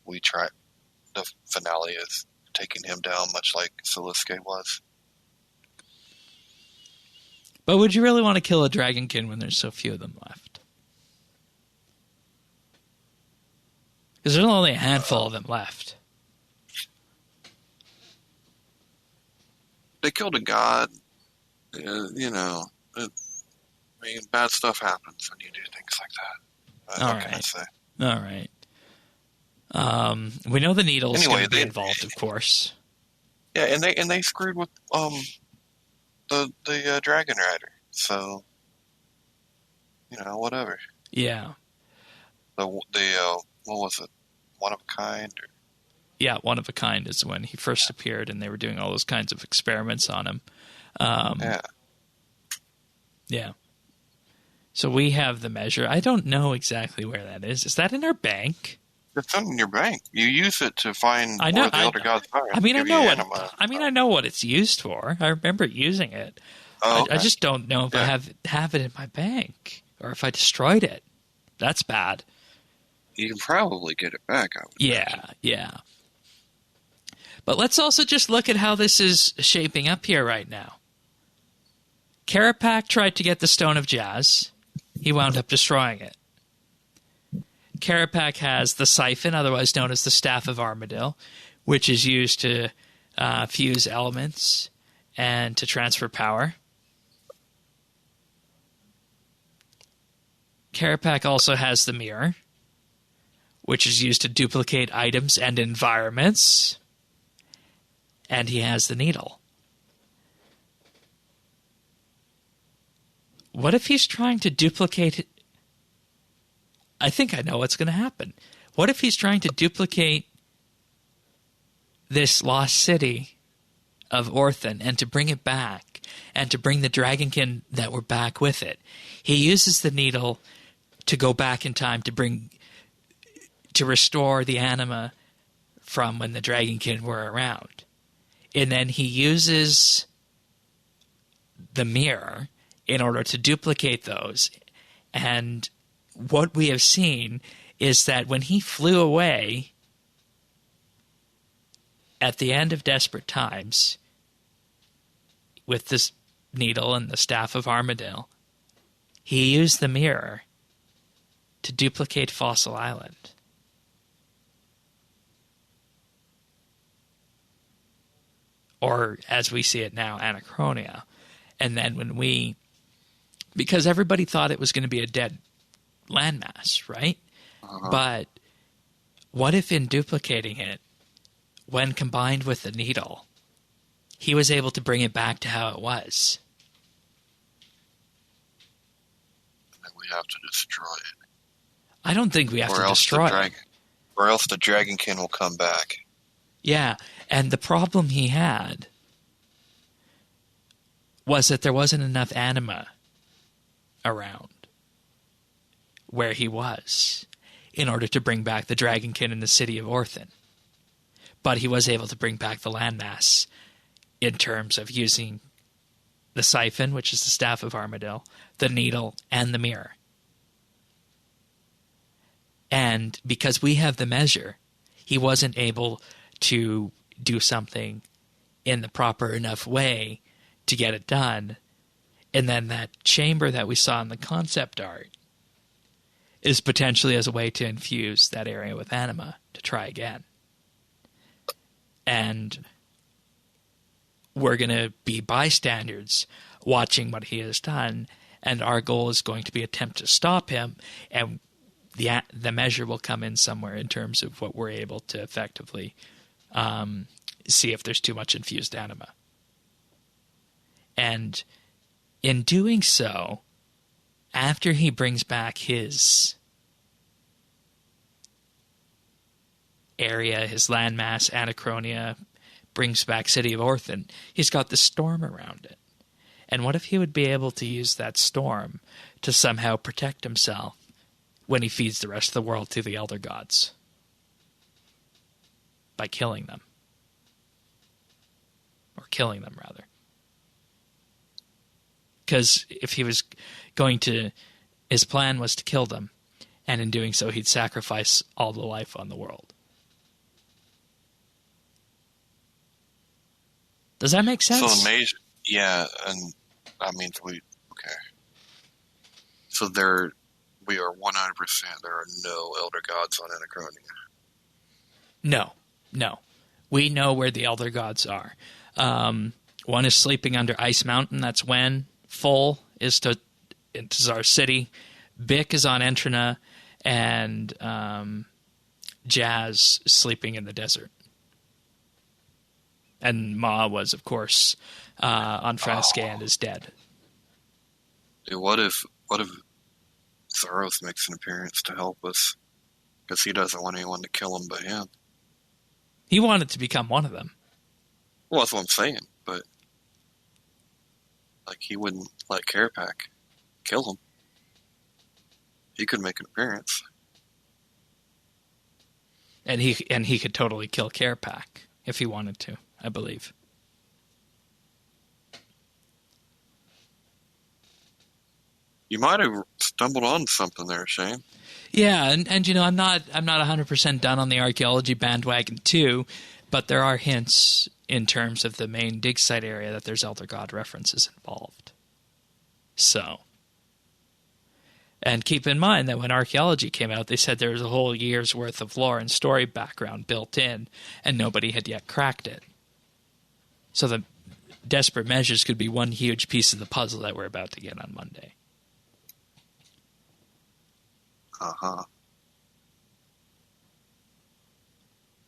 we try the finale is taking him down, much like Siliske was. But would you really want to kill a Dragonkin when there's so few of them left? Because there's only a handful of them left. They killed a god. You know, I mean, bad stuff happens when you do things like that. What can I say? All right. We know the needle's going to be involved, of course. Yeah, and they screwed with the Dragon Rider. So, you know, whatever. Yeah. The what was it? One of a Kind? Or? Yeah, One of a Kind is when he first appeared, and they were doing all those kinds of experiments on him. Yeah. So we have the measure. I don't know exactly where that is. Is that in our bank? It's in your bank. You use it to find where the Elder Gods are. I mean, I know what it's used for. I remember using it. Oh, okay. I just don't know if I have it in my bank or if I destroyed it. That's bad. You can probably get it back. I would imagine. Yeah. But let's also just look at how this is shaping up here right now. Carapac tried to get the Stone of Jazz. He wound up destroying it. Carapac has the Siphon, otherwise known as the Staff of Armadil, which is used to fuse elements and to transfer power. Carapac also has the Mirror, which is used to duplicate items and environments. And he has the Needle. What if he's trying to duplicate... I think I know what's going to happen. What if he's trying to duplicate this lost city of Orthan and to bring it back and to bring the Dragonkin that were back with it? He uses the Needle to go back in time to restore the anima from when the Dragonkin were around. And then he uses the Mirror in order to duplicate those. And what we have seen is that when he flew away at the end of Desperate Times with this Needle and the Staff of Armadil, he used the Mirror to duplicate Fossil Island. Or, as we see it now, Anachronia. And then because everybody thought it was going to be a dead landmass, right? Uh-huh. But what if in duplicating it, when combined with the Needle, he was able to bring it back to how it was? And we have to destroy it. I don't think we have to destroy it. Or else the Dragonkin will come back. Yeah, and the problem he had was that there wasn't enough anima around where he was in order to bring back the Dragonkin in the city of Orthan. But he was able to bring back the landmass in terms of using the Siphon, which is the Staff of Armadil, the Needle, and the Mirror. And because we have the measure, he wasn't able to do something in the proper enough way to get it done. And then that chamber that we saw in the concept art is potentially as a way to infuse that area with anima to try again. And we're going to be bystanders watching what he has done, and our goal is going to be attempt to stop him, and the measure will come in somewhere in terms of what we're able to effectively see if there's too much infused anima. And in doing so, after he brings back his area, his landmass, Anachronia, brings back City of Orthan, he's got the storm around it. And what if he would be able to use that storm to somehow protect himself when he feeds the rest of the world to the Elder Gods? By killing them. Or killing them, rather. Because if he was going to... His plan was to kill them, and in doing so he'd sacrifice all the life on the world. Does that make sense? So amazing. Yeah, and I mean, okay. So we are 100%, there are no Elder Gods on Anachronia. No. We know where the Elder Gods are. One is sleeping under Ice Mountain, that's Wen. Full is to our city. Bick is on Entrina, and Jazz sleeping in the desert. And Ma was, of course, on Franiske and is dead. Dude, what if Zaros makes an appearance to help us? Because he doesn't want anyone to kill him but him. He wanted to become one of them. Well, that's what I'm saying, but like he wouldn't let Carapac kill him. He could make an appearance. And he could totally kill Carapac if he wanted to, I believe. You might have stumbled on something there, Shane. Yeah, and you know, I'm not 100% done on the archaeology bandwagon too, but there are hints in terms of the main dig site area that there's Elder God references involved. So, and keep in mind that when archaeology came out, they said there was a whole year's worth of lore and story background built in, and nobody had yet cracked it. So the desperate measures could be one huge piece of the puzzle that we're about to get on Monday. Uh-huh.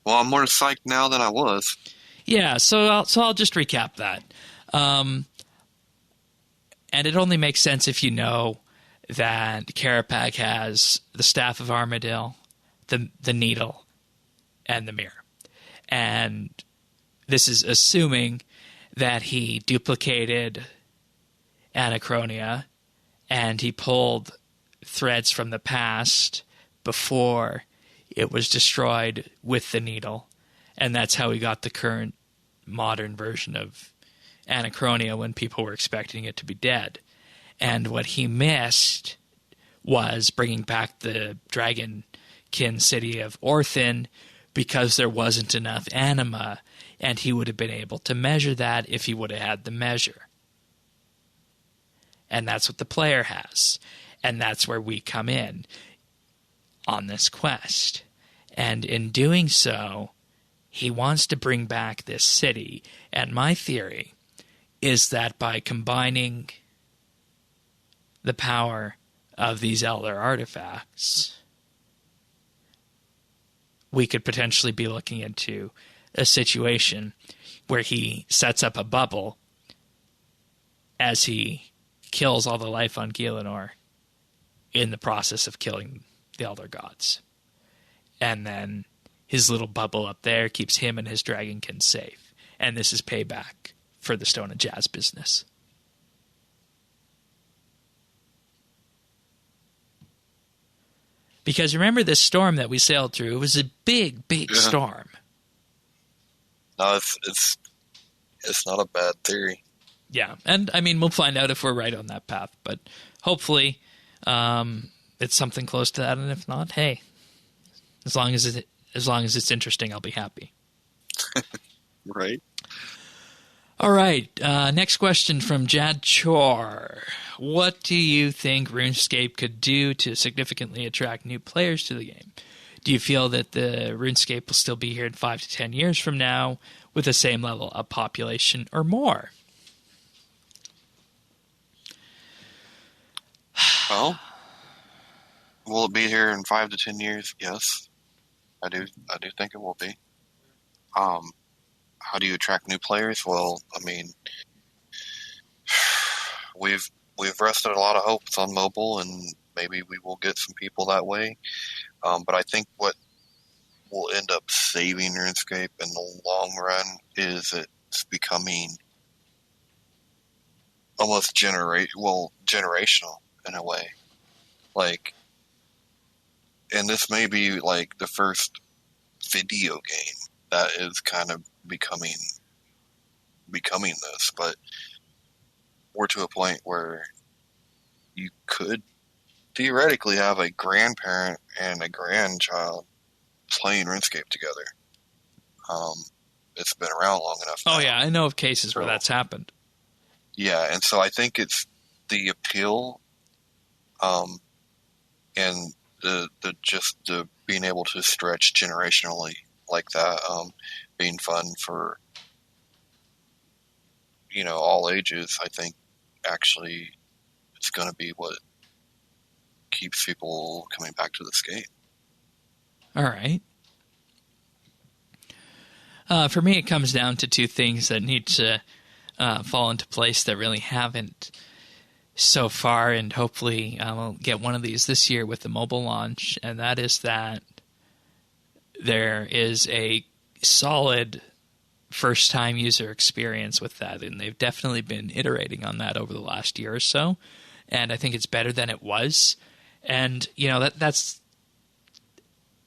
Well, I'm more psyched now than I was. Yeah, so I'll just recap that. And it only makes sense if you know that Carapac has the Staff of Armadil, the Needle, and the Mirror. And this is assuming that he duplicated Anachronia and he pulled threads from the past before it was destroyed with the Needle. And that's how we got the current modern version of Anachronia when people were expecting it to be dead. And what he missed was bringing back the dragonkin city of Orthan because there wasn't enough anima, and he would have been able to measure that if he would have had the measure. And that's what the player has. And that's where we come in on this quest. And in doing so, he wants to bring back this city. And my theory is that by combining the power of these elder artifacts, we could potentially be looking into a situation where he sets up a bubble as he kills all the life on Gielinor in the process of killing the Elder Gods. And then his little bubble up there keeps him and his dragonkin safe. And this is payback for the Stone of Jazz business. Because remember this storm that we sailed through? It was a big storm. No, it's not a bad theory. Yeah, and I mean, we'll find out if we're right on that path. But hopefully it's something close to that. And if not, hey, as long as it's interesting, I'll be happy. Right. All right, next question from Jad Chor. What do you think RuneScape could do to significantly attract new players to the game? Do you feel that the RuneScape will still be here in 5 to 10 years from now with the same level of population or more? Well, will it be here in 5 to 10 years? Yes, I do think it will be. How do you attract new players? Well, I mean, we've rested a lot of hopes on mobile, and maybe we will get some people that way. But I think what will end up saving RuneScape in the long run is it's becoming almost generational in a way. Like, and this may be like the first video game that is kind of becoming this, but we're to a point where you could theoretically have a grandparent and a grandchild playing RuneScape together. It's been around long enough now. Oh yeah, I know of cases where that's happened. Yeah, and so I think it's the appeal, and the being able to stretch generationally like that, being fun for all ages. I think actually it's going to be what keeps people coming back to this game. All right. For me, it comes down to two things that need to fall into place that really haven't so far, and hopefully I'll get one of these this year with the mobile launch, and that is that there is a solid first-time user experience with that, and they've definitely been iterating on that over the last year or so, and I think it's better than it was. And, that's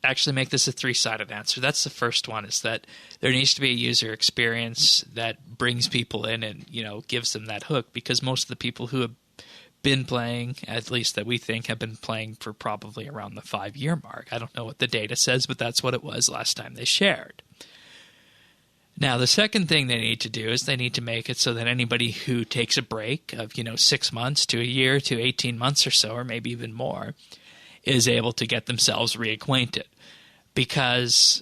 actually make this a three-sided answer. That's the first one, is that there needs to be a user experience that brings people in and, gives them that hook, because most of the people who have been playing, at least that we think, have been playing for probably around the 5-year mark. I don't know what the data says, but that's what it was last time they shared. Now, the second thing they need to do is they need to make it so that anybody who takes a break of, 6 months to a year to 18 months or so, or maybe even more, is able to get themselves reacquainted. Because,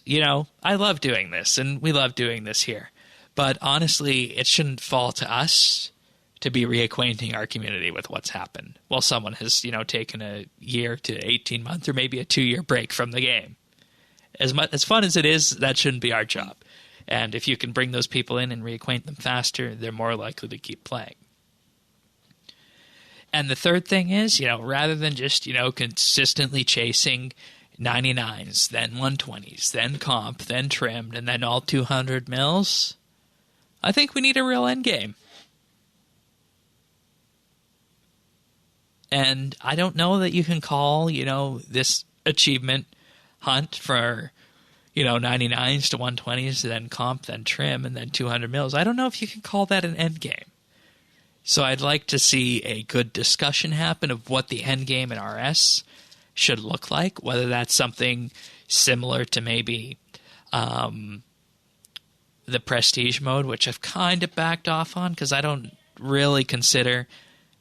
I love doing this, and we love doing this here. But honestly, it shouldn't fall to us to be reacquainting our community with what's happened while someone has, taken a year to 18 months or maybe a 2-year break from the game. As fun as it is, that shouldn't be our job. And if you can bring those people in and reacquaint them faster, they're more likely to keep playing. And the third thing is, rather than just, consistently chasing 99s, then 120s, then comp, then trimmed, and then all 200 mils, I think we need a real end game. And I don't know that you can call, this achievement hunt for, 99s to 120s, then comp, then trim, and then 200 mils. I don't know if you can call that an end game. So I'd like to see a good discussion happen of what the end game in RS should look like, whether that's something similar to maybe the prestige mode, which I've kind of backed off on because I don't really consider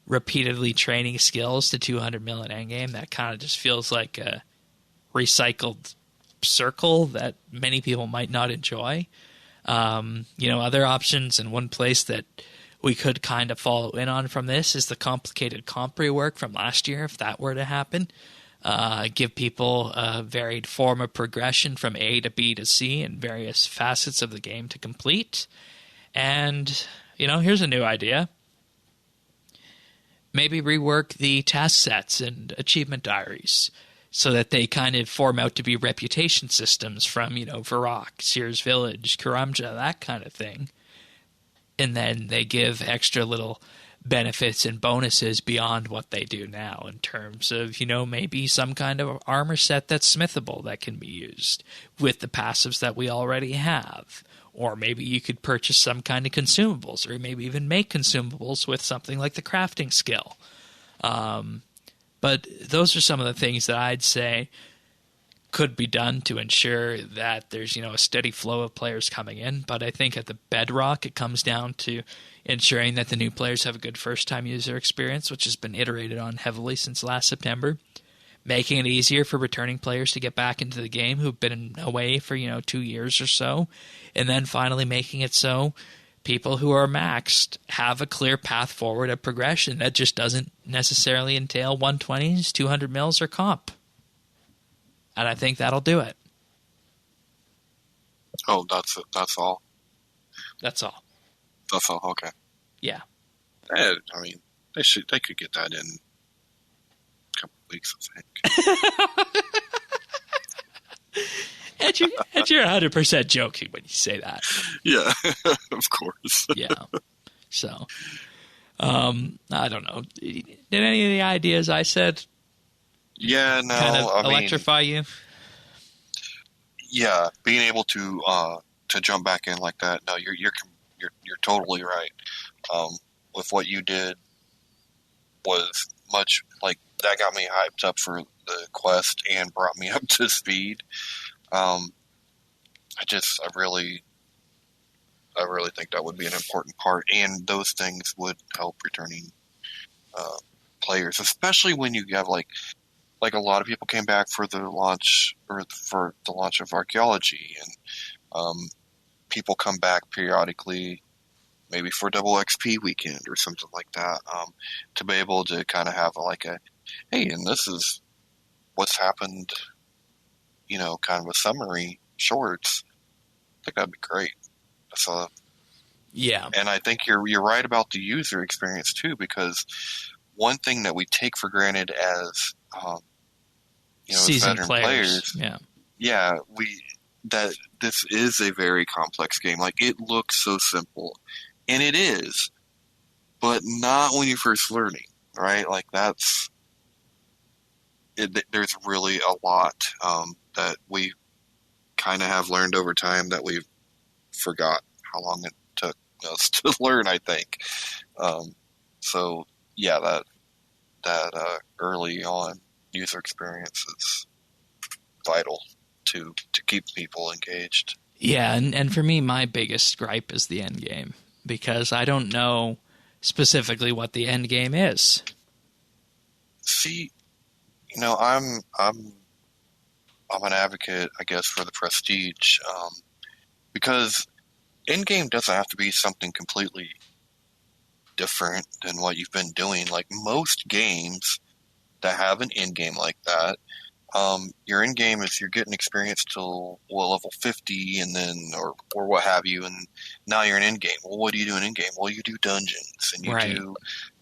repeatedly training skills to 200 mil in endgame. That kind of just feels like a recycled circle that many people might not enjoy. Other options, and one place that we could kind of follow in on from this is the complicated comp rework from last year, if that were to happen. Give people a varied form of progression from A to B to C and various facets of the game to complete. And, here's a new idea. Maybe rework the task sets and achievement diaries so that they kind of form out to be reputation systems from, Varrock, Sears Village, Karamja, that kind of thing. And then they give extra little benefits and bonuses beyond what they do now in terms of, maybe some kind of armor set that's smithable that can be used with the passives that we already have. Or maybe you could purchase some kind of consumables, or maybe even make consumables with something like the crafting skill. But those are some of the things that I'd say could be done to ensure that there's, a steady flow of players coming in. But I think at the bedrock, it comes down to ensuring that the new players have a good first-time user experience, which has been iterated on heavily since last September. making it easier for returning players to get back into the game who've been away for 2 years or so, and then finally making it so people who are maxed have a clear path forward of progression that just doesn't necessarily entail 120s, 200 mils, or comp. And I think that'll do it. Oh, that's it. That's all. That's all. That's all. Okay. Yeah. I mean, they could get that in a couple of weeks, I think. And you're 100% joking when you say that. Yeah, of course. Yeah. So, I don't know. Did any of the ideas I said kind of electrify you? Yeah, being able to jump back in like that. No, you're totally right. With what you did was much like that got me hyped up for the quest and brought me up to speed. I really think that would be an important part, and those things would help returning players, especially when you have like a lot of people came back for the launch of archaeology, and people come back periodically, maybe for double XP weekend or something like that, to be able to kind of have hey, and this is what's happened, kind of a summary shorts. I think that'd be great. Yeah. And I think you're right about the user experience too, because one thing that we take for granted as seasoned veteran players. that this is a very complex game. Like, it looks so simple, and it is, but not when you're first learning, right? Like, that's it. There's really a lot that we kind of have learned over time that we've forgot how long it took us to learn, I think. So yeah, that early on user experience is vital to keep people engaged. Yeah, and for me, my biggest gripe is the end game, because I don't know specifically what the end game is. See, I'm an advocate, I guess, for the prestige, because end game doesn't have to be something completely different than what you've been doing. Like, most games that have an end game like that, your end game is you're getting experience till level 50, and then or what have you, and now you're in end game. Well, what do you do in end game? Well, you do dungeons and you do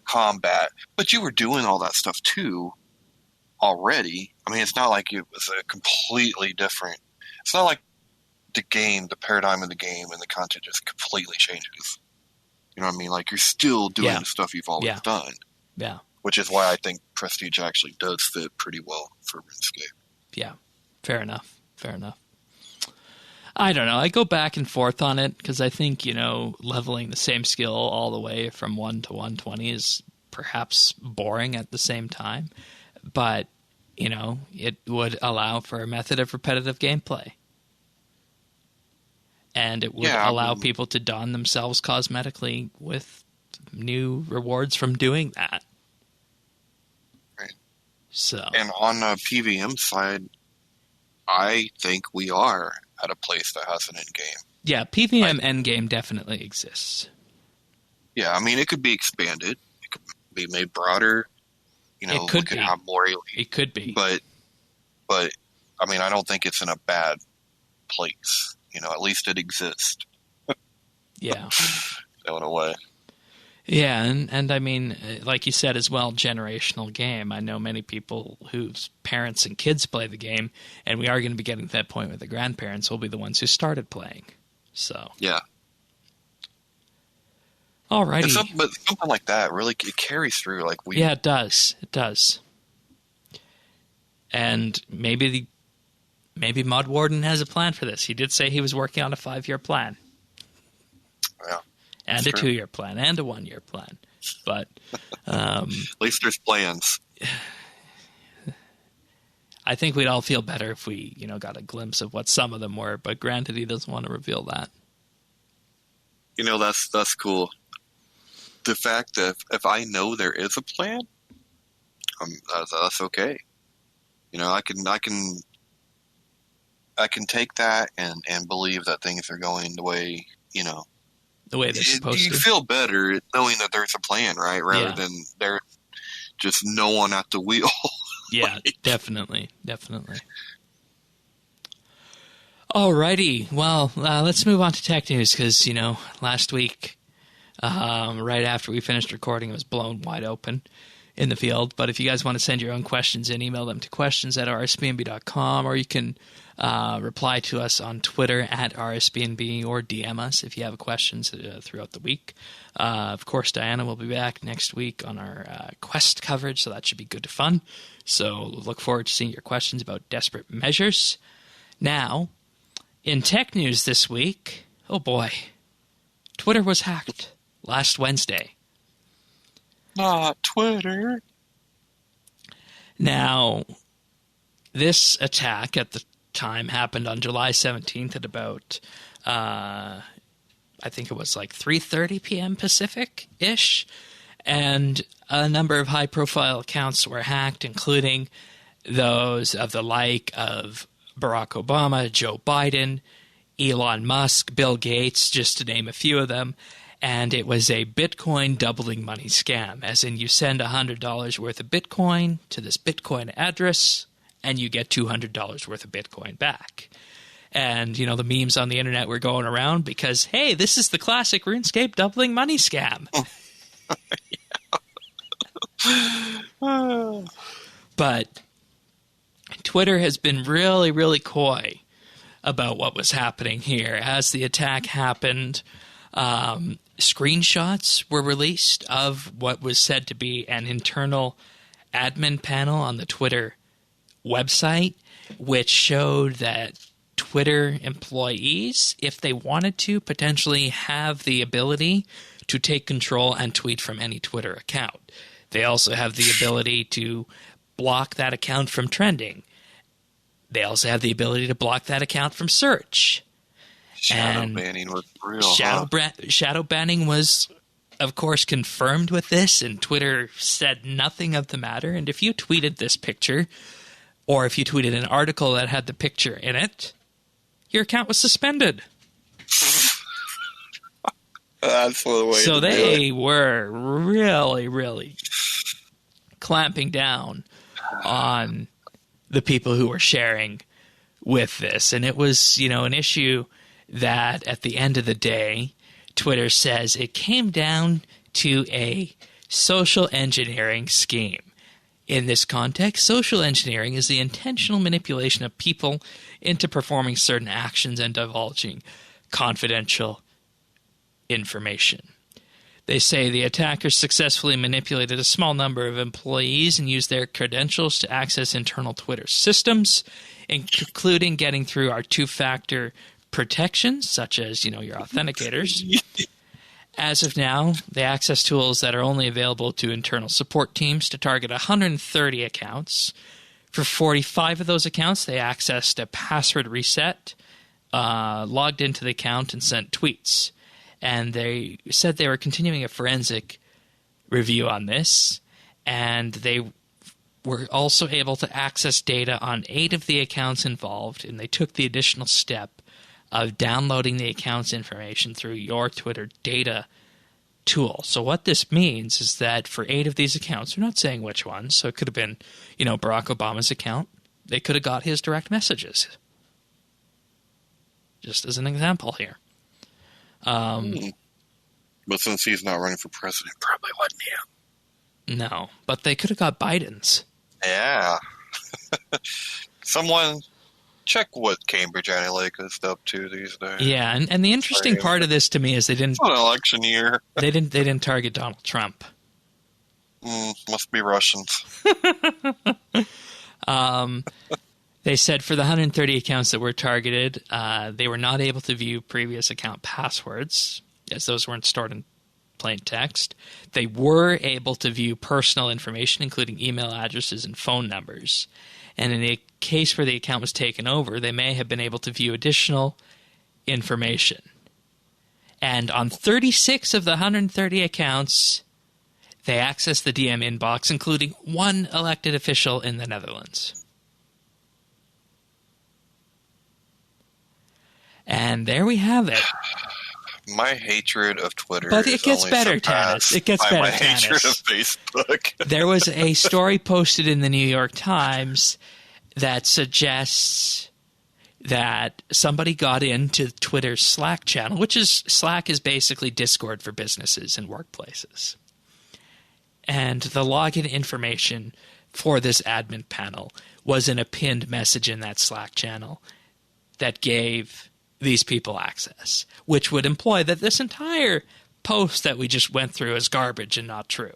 combat, but you were doing all that stuff too already. I mean, it's not like it was a completely different. It's not like the paradigm of the game and the content just completely changes. You know what I mean? Like, you're still doing the stuff you've always done. Yeah. Which is why I think Prestige actually does fit pretty well for RuneScape. Yeah. Fair enough. I don't know. I go back and forth on it, because I think, leveling the same skill all the way from 1 to 120 is perhaps boring at the same time. But, it would allow for a method of repetitive gameplay. And it would allow people to don themselves cosmetically with new rewards from doing that. Right. So. And on the PVM side, I think we are at a place that has an end game. Yeah, PVM endgame definitely exists. Yeah, I mean, it could be expanded. It could be made broader. It could be. Have more elite. It could be. But, I mean, I don't think it's in a bad place. At least it exists. Yeah. In a way. Yeah, and I mean, like you said as well, generational game. I know many people whose parents and kids play the game, and we are going to be getting to that point where the grandparents will be the ones who started playing. So. Yeah. Alrighty. But something like that really it carries through. Yeah, it does. It does. And maybe Mud Warden has a plan for this. He did say he was working on a 5-year plan. Yeah. And a 2-year plan, and a 1-year plan. But at least there's plans. I think we'd all feel better if we, got a glimpse of what some of them were. But granted, he doesn't want to reveal that. That's cool. The fact that if I know there is a plan, that's okay. I can take that and believe that things are going the way, the way they're supposed you to. feel better knowing that there's a plan, right? Rather than there's just no one at the wheel. Yeah, definitely. Alrighty, well, let's move on to tech news because, last week, right after we finished recording, it was blown wide open in the field. But if you guys want to send your own questions in, email them to questions@rsbnb.com, or you can reply to us on Twitter @RSBNB, or DM us if you have questions throughout the week. Of course, Diana will be back next week on our Quest coverage, so that should be good to fun. So look forward to seeing your questions about desperate measures. Now, in tech news this week, oh boy, Twitter was hacked last Wednesday. Not Twitter. Now, this attack at the time happened on July 17th at about, I think it was like 3:30 p.m. Pacific-ish, and a number of high-profile accounts were hacked, including those of the like of Barack Obama, Joe Biden, Elon Musk, Bill Gates, just to name a few of them. And it was a Bitcoin doubling money scam, as in you send $100 worth of Bitcoin to this Bitcoin address, and you get $200 worth of Bitcoin back. And, the memes on the internet were going around because, hey, this is the classic RuneScape doubling money scam. But Twitter has been really, really coy about what was happening here. As the attack happened, screenshots were released of what was said to be an internal admin panel on the Twitter website, which showed that Twitter employees, if they wanted to, potentially have the ability to take control and tweet from any Twitter account. They also have the ability to block that account from trending. They also have the ability to block that account from search. Shadow banning was real. Shadow banning was, of course, confirmed with this, and Twitter said nothing of the matter. And if you tweeted this picture, or if you tweeted an article that had the picture in it, your account was suspended. That's the way. So they were really, really clamping down on the people who were sharing with this. And it was, an issue that at the end of the day, Twitter says it came down to a social engineering scheme. In this context, social engineering is the intentional manipulation of people into performing certain actions and divulging confidential information. They say the attackers successfully manipulated a small number of employees and used their credentials to access internal Twitter systems, including getting through our two-factor protections, such as, your authenticators. As of now, they access tools that are only available to internal support teams to target 130 accounts. For 45 of those accounts, they accessed a password reset, logged into the account, and sent tweets. And they said they were continuing a forensic review on this, and they were also able to access data on 8 of the accounts involved, and they took the additional step of downloading the account's information through your Twitter data tool. So what this means is that for 8 of these accounts, we're not saying which ones, so it could have been, Barack Obama's account. They could have got his direct messages. Just as an example here. But since he's not running for president, probably wasn't him. No, but they could have got Biden's. Yeah. Someone check what Cambridge Analytica is up to these days. Yeah, and the interesting part of this to me is they didn't. It's an election year. They didn't target Donald Trump. Must be Russians. They said for the 130 accounts that were targeted, they were not able to view previous account passwords, as those weren't stored in plain text. They were able to view personal information, including email addresses and phone numbers. And in the case where the account was taken over, they may have been able to view additional information. And on 36 of the 130 accounts, they accessed the DM inbox, including one elected official in the Netherlands. And there we have it. My hatred of Twitter But it is gets only better, Tanis. It gets by better, my Tanis. hatred of Facebook. There was a story posted in the New York Times that suggests that somebody got into Twitter's Slack channel, Slack is basically Discord for businesses and workplaces. And the login information for this admin panel was in a pinned message in that Slack channel that gave these people access, which would imply that this entire post that we just went through is garbage and not true.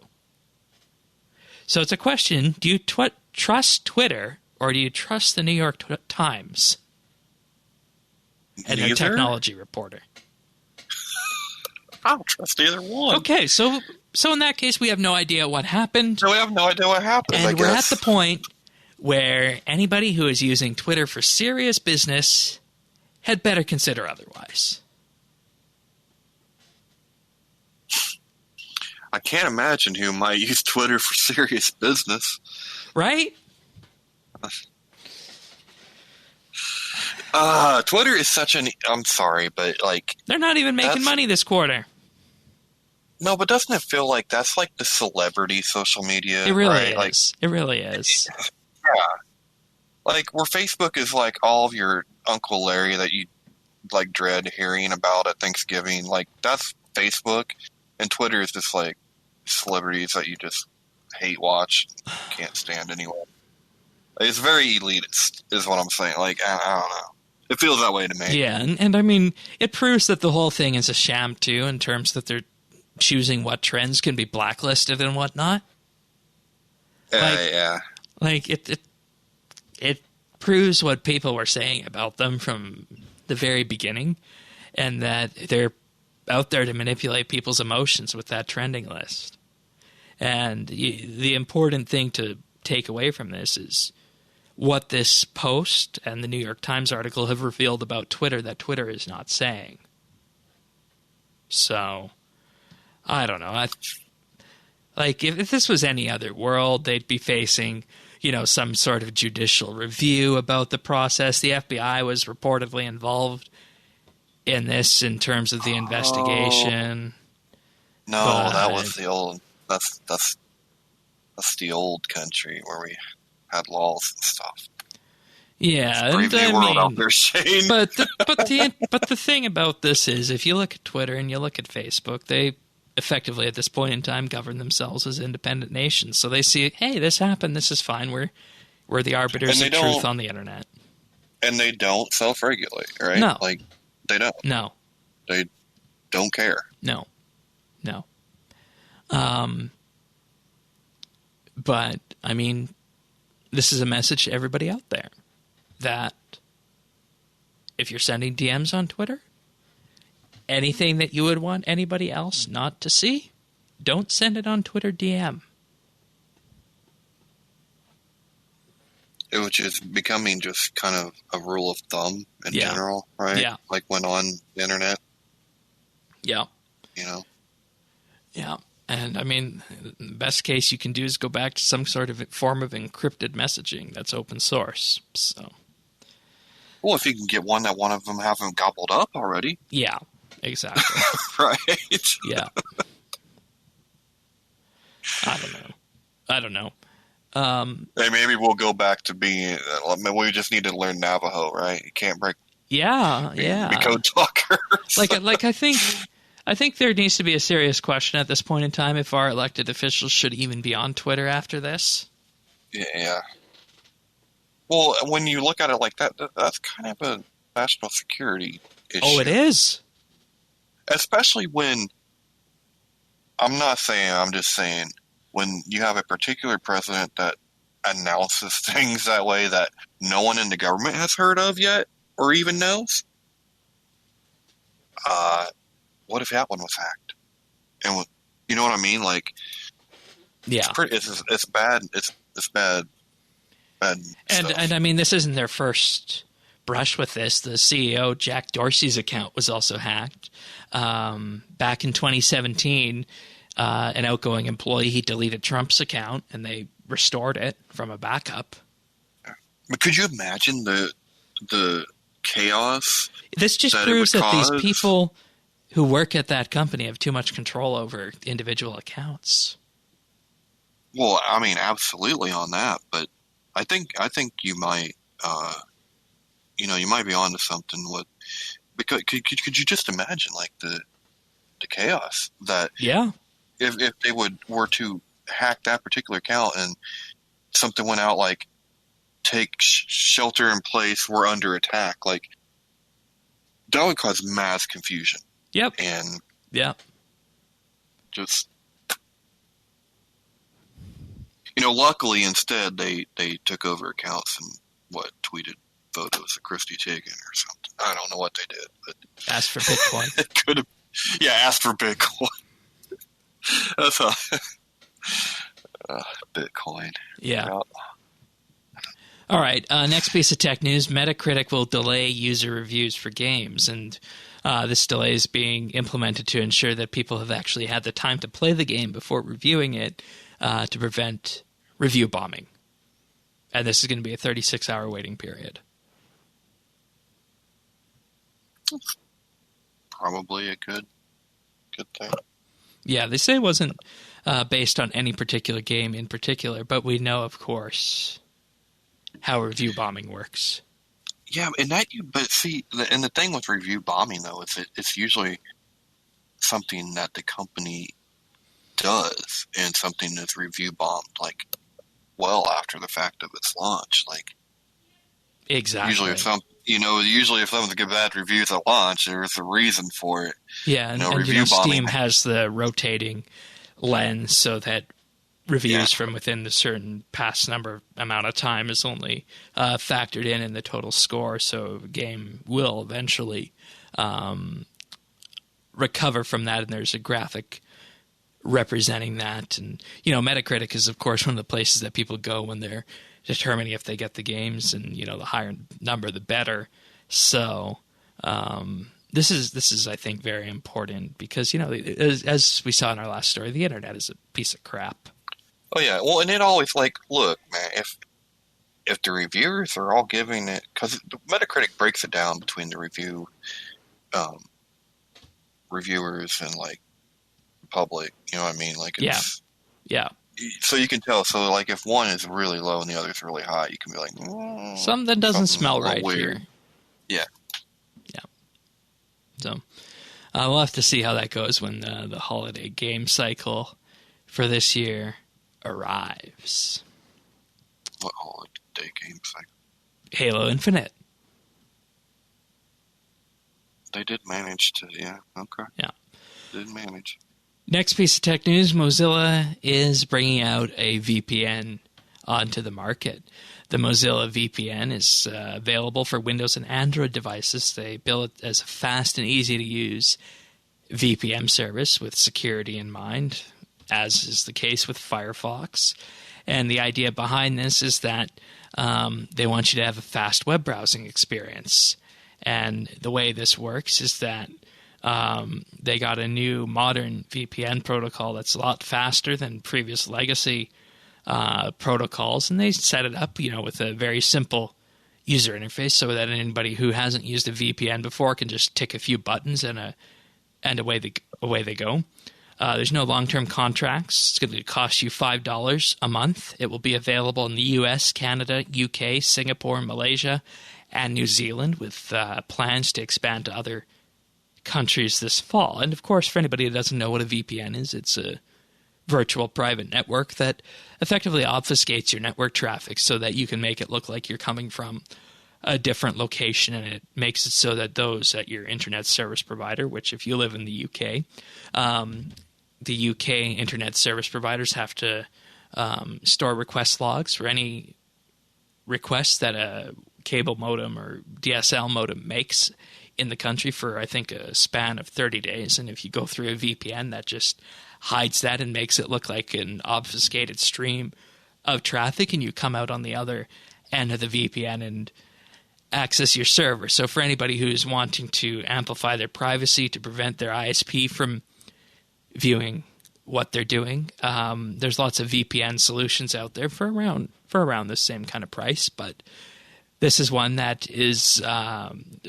So it's a question, do you trust Twitter or do you trust the New York Times and their technology reporter? I don't trust either one. Okay, so in that case, we have no idea what happened. So we have no idea what happened, and I we're guess. at the point where anybody who is using Twitter for serious business had better consider otherwise. I can't imagine who might use Twitter for serious business. Right? Twitter is such an... I'm sorry, but like... They're not even making money this quarter. No, but doesn't it feel like that's like the celebrity social media? It really right? is. Like, It really is. yeah. Like, where Facebook is like all of your Uncle Larry that you like dread hearing about at Thanksgiving. Like, that's Facebook. And Twitter is just like celebrities that you just hate watch, can't stand anyway. It's very elitist, is what I'm saying. Like, I don't know. It feels that way to me. Yeah, and I mean, it proves that the whole thing is a sham, too, in terms that they're choosing what trends can be blacklisted and whatnot. Yeah. Like, it proves what people were saying about them from the very beginning, and that they're out there to manipulate people's emotions with that trending list. And the important thing to take away from this is what this post and the New York Times article have revealed about Twitter that Twitter is not saying. So, I don't know. Like, if this was any other world, they'd be facing, some sort of judicial review about the process. The FBI was reportedly involved in this in terms of the investigation. No, but that was the old... That's the old country where we had laws and stuff. Yeah, it's brave new world out there, Shane. but the thing about this is, if you look at Twitter and you look at Facebook, they effectively at this point in time govern themselves as independent nations. So they see, hey, this happened, this is fine. We're the arbiters of truth on the internet. And they don't self-regulate, right? No, like they don't. No, they don't care. No. But, I mean, this is a message to everybody out there that if you're sending DMs on Twitter, anything that you would want anybody else not to see, don't send it on Twitter DM. Which is becoming just kind of a rule of thumb in general, right? Yeah. Like when on the internet. Yeah. Yeah. And, I mean, the best case you can do is go back to some sort of form of encrypted messaging that's open source. So, well, if you can get one that one of them haven't gobbled up already. Yeah, exactly. Right. Yeah. I don't know. Hey, maybe we'll go back to being... we just need to learn Navajo, right? You can't break... Yeah. Be code talkers. I think there needs to be a serious question at this point in time if our elected officials should even be on Twitter after this. Yeah. Well, when you look at it like that, that's kind of a national security issue. Oh, it is? Especially when... I'm just saying, when you have a particular president that announces things that way that no one in the government has heard of yet or even knows, what if that one was hacked? And you know what I mean? Like, yeah, it's bad. It's bad. And I mean, this isn't their first brush with this. The CEO Jack Dorsey's account was also hacked back in 2017. An outgoing employee, he deleted Trump's account, and they restored it from a backup. But could you imagine the chaos. This just that proves that these cause. people who work at that company have too much control over individual accounts. Well, I mean, absolutely on that, but I think you might, you might be onto something with, because could you just imagine like the chaos that if they were to hack that particular account and something went out like take shelter in place, we're under attack, like that would cause mass confusion. Yep. And just luckily instead they took over accounts and tweeted photos of Christy Teigen or something. I don't know what they did, but asked for Bitcoin. It could have, asked for Bitcoin. That's how Bitcoin. Yeah. All right. Next piece of tech news: Metacritic will delay user reviews for games, and this delay is being implemented to ensure that people have actually had the time to play the game before reviewing it, to prevent review bombing. And this is going to be a 36-hour waiting period. Probably a good thing. Yeah, they say it wasn't based on any particular game in particular, but we know, of course, how review bombing works. Yeah, but see, and the thing with review bombing, though, is it's usually something that the company does and something that's review bombed, like, well after the fact of its launch. Like, exactly. Usually if someone's give bad reviews at launch, there's a reason for it. Yeah, and Steam has the rotating lens so that reviews from within the certain past amount of time is only factored in the total score, so a game will eventually recover from that, and there's a graphic representing that. And Metacritic is of course one of the places that people go when they're determining if they get the games, and the higher number the better. So this is I think very important because as we saw in our last story, the internet is a piece of crap. Oh yeah, well, and it always look, man, if the reviewers are all giving it, because Metacritic breaks it down between the reviewers and public, you know what I mean? Like it's, yeah. So you can tell. So if one is really low and the other is really high, you can be like, something doesn't smell right weird here. Yeah. So we'll have to see how that goes when the holiday game cycle for this year arrives. What holiday game cycle? Halo Infinite. They did manage to, okay. Yeah. Did manage. Next piece of tech news, Mozilla is bringing out a VPN onto the market. The Mozilla Vpn is available for Windows and Android devices. They bill it as a fast and easy-to-use VPN service with security in mind, as is the case with Firefox. And the idea behind this is that they want you to have a fast web browsing experience. And the way this works is that they got a new modern VPN protocol that's a lot faster than previous legacy protocols, and they set it up, with a very simple user interface so that anybody who hasn't used a VPN before can just tick a few buttons and away they go. There's no long-term contracts. It's going to cost you $5 a month. It will be available in the US, Canada, UK, Singapore, Malaysia, and New Zealand, with plans to expand to other countries this fall. And of course, for anybody who doesn't know what a VPN is, it's a virtual private network that effectively obfuscates your network traffic so that you can make it look like you're coming from a different location, and it makes it so that those at your internet service provider, which if you live in the UK, the UK internet service providers have to store request logs for any requests that a cable modem or DSL modem makes in the country for, I think, a span of 30 days. And if you go through a VPN, that just hides that and makes it look like an obfuscated stream of traffic, and you come out on the other end of the VPN and access your server. So for anybody who's wanting to amplify their privacy to prevent their ISP from viewing what they're doing, there's lots of VPN solutions out there for around the same kind of price, but This is one that is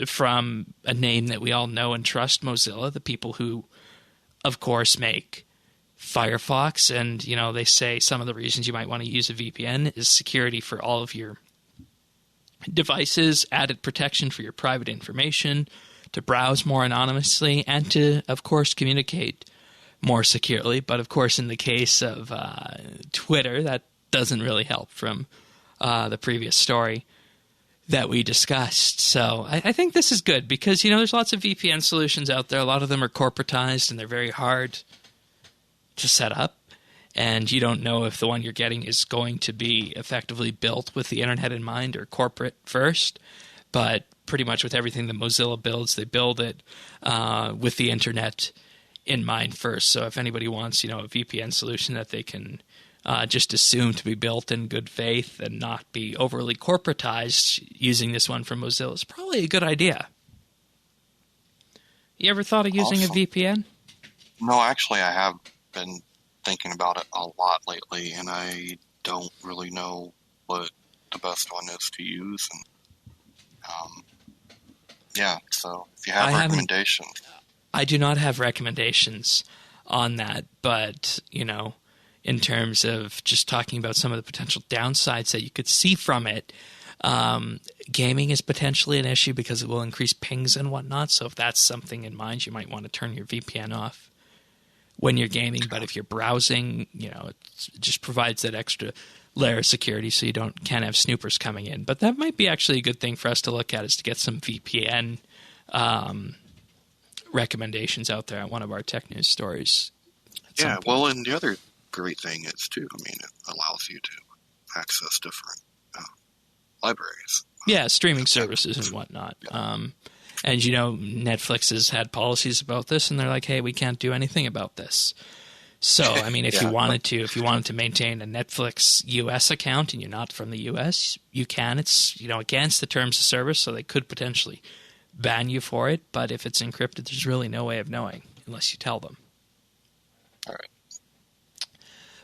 from a name that we all know and trust, Mozilla, the people who, of course, make Firefox. And, they say some of the reasons you might want to use a VPN is security for all of your devices, added protection for your private information, to browse more anonymously, and to, of course, communicate more securely. But, of course, in the case of Twitter, that doesn't really help from the previous story that we discussed. So I think this is good because, there's lots of VPN solutions out there. A lot of them are corporatized, and they're very hard to set up. And you don't know if the one you're getting is going to be effectively built with the internet in mind or corporate first. But pretty much with everything that Mozilla builds, they build it with the internet in mind first. So if anybody wants, a VPN solution that they can just assume to be built in good faith and not be overly corporatized, using this one from Mozilla is probably a good idea. You ever thought of using a VPN? No, actually, I have been thinking about it a lot lately, and I don't really know what the best one is to use. And so if you have recommendations. I do not have recommendations on that, but, in terms of just talking about some of the potential downsides that you could see from it, gaming is potentially an issue because it will increase pings and whatnot. So if that's something in mind, you might want to turn your VPN off when you're gaming. But if you're browsing, it just provides that extra layer of security so you can't have snoopers coming in. But that might be actually a good thing for us to look at, is to get some VPN recommendations out there on one of our tech news stories. Yeah, well, and the other great thing is, too, it allows you to access different libraries. Yeah, streaming services and whatnot. Yeah. And, Netflix has had policies about this, and they're like, hey, we can't do anything about this. So, if you wanted to maintain a Netflix U.S. account and you're not from the U.S., you can. It's, against the terms of service, so they could potentially ban you for it. But if it's encrypted, there's really no way of knowing unless you tell them. All right.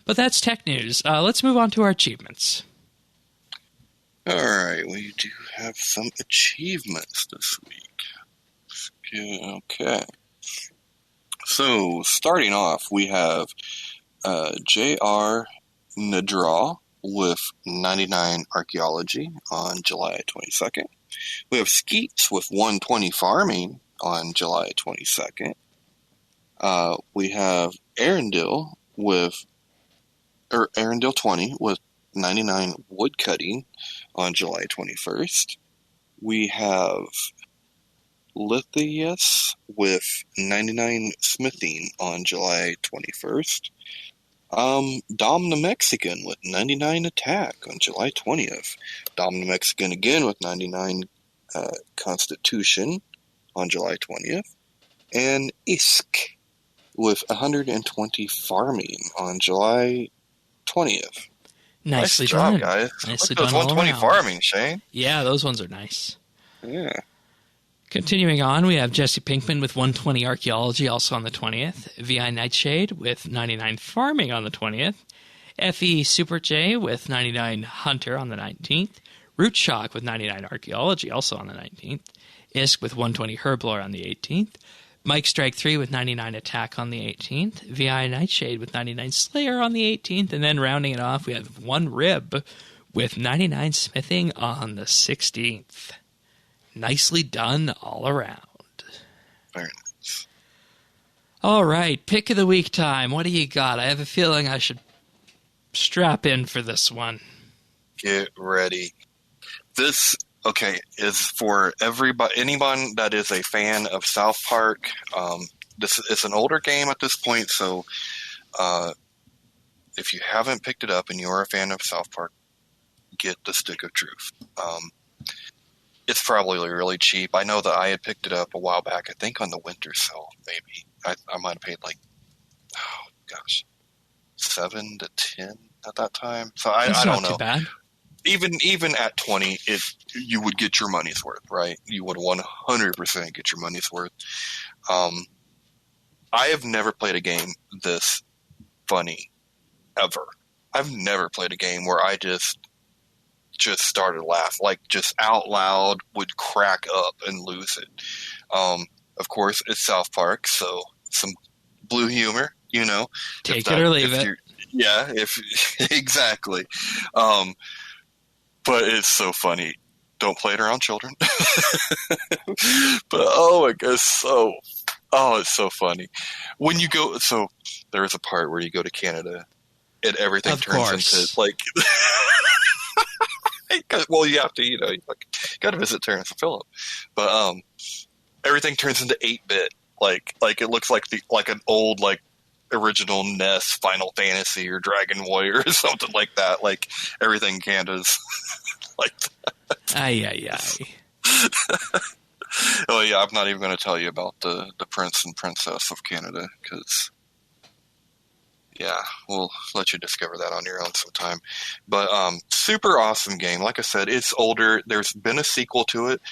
But that's tech news. Let's move on to our achievements. All right. We do have some achievements this week. Okay. So, starting off, we have J.R. Nadraw with 99 Archaeology on July 22nd. We have Skeets with 120 Farming on July 22nd. We have Arendelle 20 with 99 Woodcutting on July 21st. We have Lithius with 99 Smithing on July 21st. Dom the Mexican with 99 Attack on July 20th. Dom the Mexican again with 99 Constitution on July 20th. And Isk with 120 Farming on July 20th. Nicely nice done, job, guys. Nicely Look at done. those 120 Farming, Shane. Yeah, those ones are nice. Yeah. Continuing on, we have Jesse Pinkman with 120 Archaeology, also on the 20th. VI Nightshade with 99 Farming on the 20th. FE Super J with 99 Hunter on the 19th. Root Shock with 99 Archaeology, also on the 19th. Isk with 120 Herblore on the 18th. Mike Strike 3 with 99 Attack on the 18th. VI Nightshade with 99 Slayer on the 18th. And then rounding it off, we have One Rib with 99 Smithing on the 16th. Nicely done all around. Very nice. All right, pick of the week time. What do you got? I have a feeling I should strap in for this one. Get ready. This, is for everybody, anyone that is a fan of South Park. This is an older game at this point, so if you haven't picked it up and you're a fan of South Park, get the Stick of Truth. It's probably really cheap. I know that I had picked it up a while back, I think on the winter sale, maybe. I might have paid $7 to $10 at that time. So I don't know. Too bad. Even at 20, you would get your money's worth, right? You would 100% get your money's worth. I have never played a game this funny ever. I've never played a game where I just just started laughing, like just out loud, would crack up and lose it. Of course, it's South Park, so some blue humor, you know. Take it or leave it. Yeah, exactly. But it's so funny. Don't play it around children. But oh my god, it's so funny. When you go, so there is a part where you go to Canada and everything turns into like. Well, you have to, you got to visit Terrence and Phillip, but everything turns into 8-bit. Like it looks like an old original NES Final Fantasy or Dragon Warrior or something like that. Like everything in Canada's like that. Aye. Oh yeah, I'm not even going to tell you about the Prince and Princess of Canada because. Yeah, we'll let you discover that on your own sometime. But super awesome game. Like I said, it's older. There's been a sequel to it.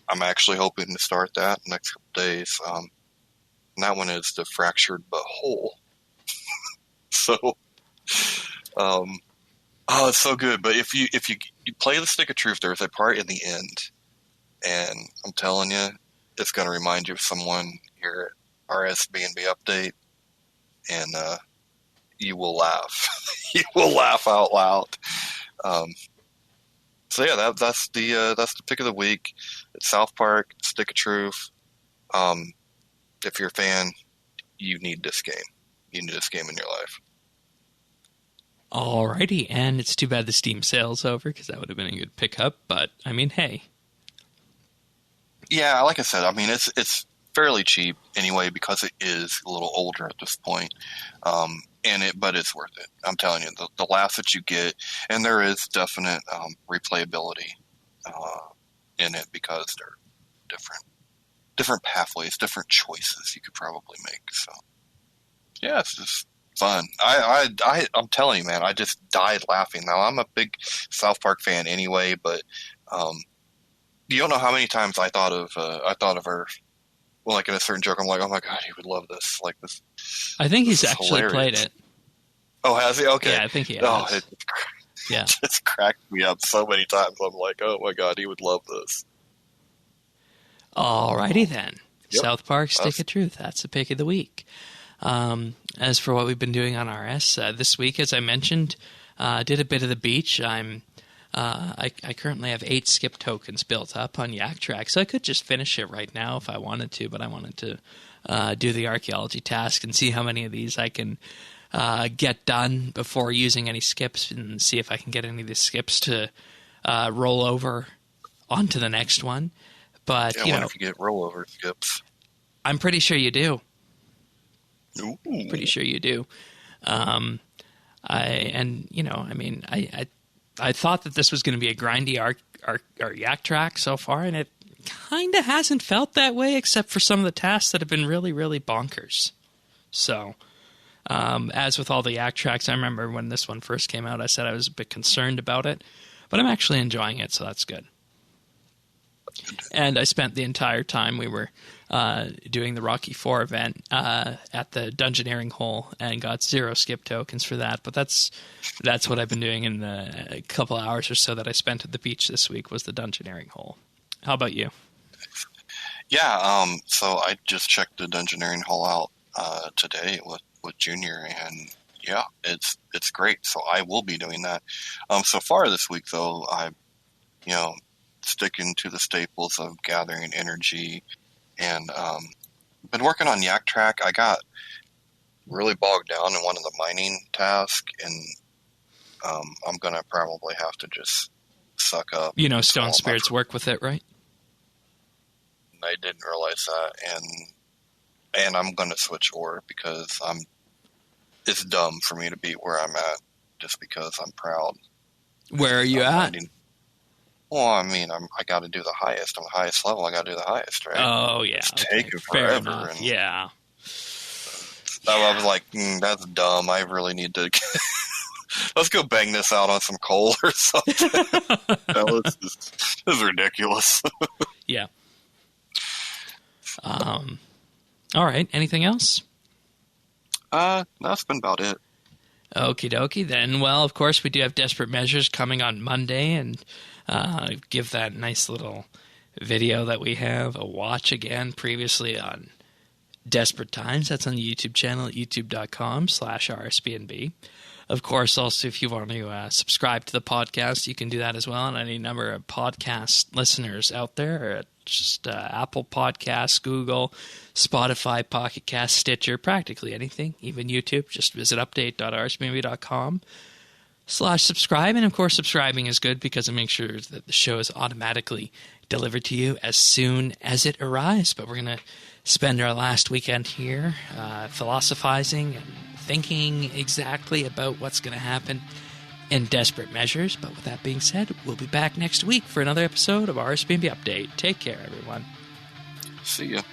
I'm actually hoping to start that next couple days. And that one is The Fractured But Whole. So, it's so good. But if you play the Stick of Truth, there's a part in the end, and I'm telling you, it's going to remind you of someone here at RSBANDBupdate, and you will laugh. You will laugh out loud. So yeah, that's the pick of the week. It's South Park, Stick of Truth. If you're a fan, you need this game. You need this game in your life. Alrighty, and it's too bad the Steam sale's over because that would have been a good pickup. But I mean, hey. Yeah, like I said, I mean it's fairly cheap anyway because it is a little older at this point. But it's worth it. I'm telling you, the laughs that you get, and there is definite replayability in it because they're different pathways, different choices you could probably make. So, yeah, it's just fun. I'm telling you, man, I just died laughing. Now I'm a big South Park fan anyway, but you don't know how many times I thought of her. Well, like in a certain joke, I'm like, oh my god, he would love this. Like this. I think he's actually played it. Oh, has he? Okay. Yeah, I think he has. Oh, yeah. It just cracked me up so many times. I'm like, oh my god, he would love this. Alrighty then. Yep. South Park, Stick of Truth. That's the pick of the week. As for what we've been doing on RS, this week, as I mentioned, did a bit of the beach. I currently have 8 skip tokens built up on Yak Track, so I could just finish it right now if I wanted to, but I wanted to do the archaeology task and see how many of these I can get done before using any skips, and see if I can get any of these skips to roll over onto the next one. But yeah, I wonder if you get rollover skips. I'm pretty sure you do. Ooh. Pretty sure you do. I thought that this was going to be a grindy Yak Track so far, and it kind of hasn't felt that way, except for some of the tasks that have been really, really bonkers. So, as with all the Yak Tracks, I remember when this one first came out, I said I was a bit concerned about it, but I'm actually enjoying it, so that's good. And I spent the entire time we were doing the Rocky IV event at the Dungeoneering hole and got 0 skip tokens for that. But that's what I've been doing in the couple hours or so that I spent at the beach this week was the Dungeoneering hole. How about you? Yeah, so I just checked the Dungeoneering hole out today with Junior, and yeah, it's great. So I will be doing that. So far this week, though, I sticking to the staples of gathering energy and been working on Yak Track. I got really bogged down in one of the mining tasks, and I'm going to probably have to just suck up. Stone Spirits work with it, right? I didn't realize that, and I'm going to switch ore because it's dumb for me to be where I'm at just because I'm proud. Where are you at? Mining. Well, I mean, I got to do the highest. I'm the highest level. I got to do the highest, right? Oh, yeah. It's taking forever. And yeah. I was like, that's dumb. I really need to... Let's go bang this out on some coal or something. This is ridiculous. Yeah. All right. Anything else? That's been about it. Okie dokie then. Well, of course, we do have Desperate Measures coming on Monday, and give that nice little video that we have a watch again previously on Desperate Times. That's on the YouTube channel at youtube.com/RSBANDB. Of course, also, if you want to subscribe to the podcast, you can do that as well. And any number of podcast listeners out there at just Apple Podcasts, Google, Spotify, Pocket Cast, Stitcher, practically anything, even YouTube. Just visit update.rsbnb.com/subscribe. And of course, subscribing is good because it makes sure that the show is automatically delivered to you as soon as it arrives. But we're going to spend our last weekend here philosophizing and thinking exactly about what's going to happen in Desperate Measures. But with that being said, we'll be back next week for another episode of RSBANDB Update. Take care, everyone. See ya.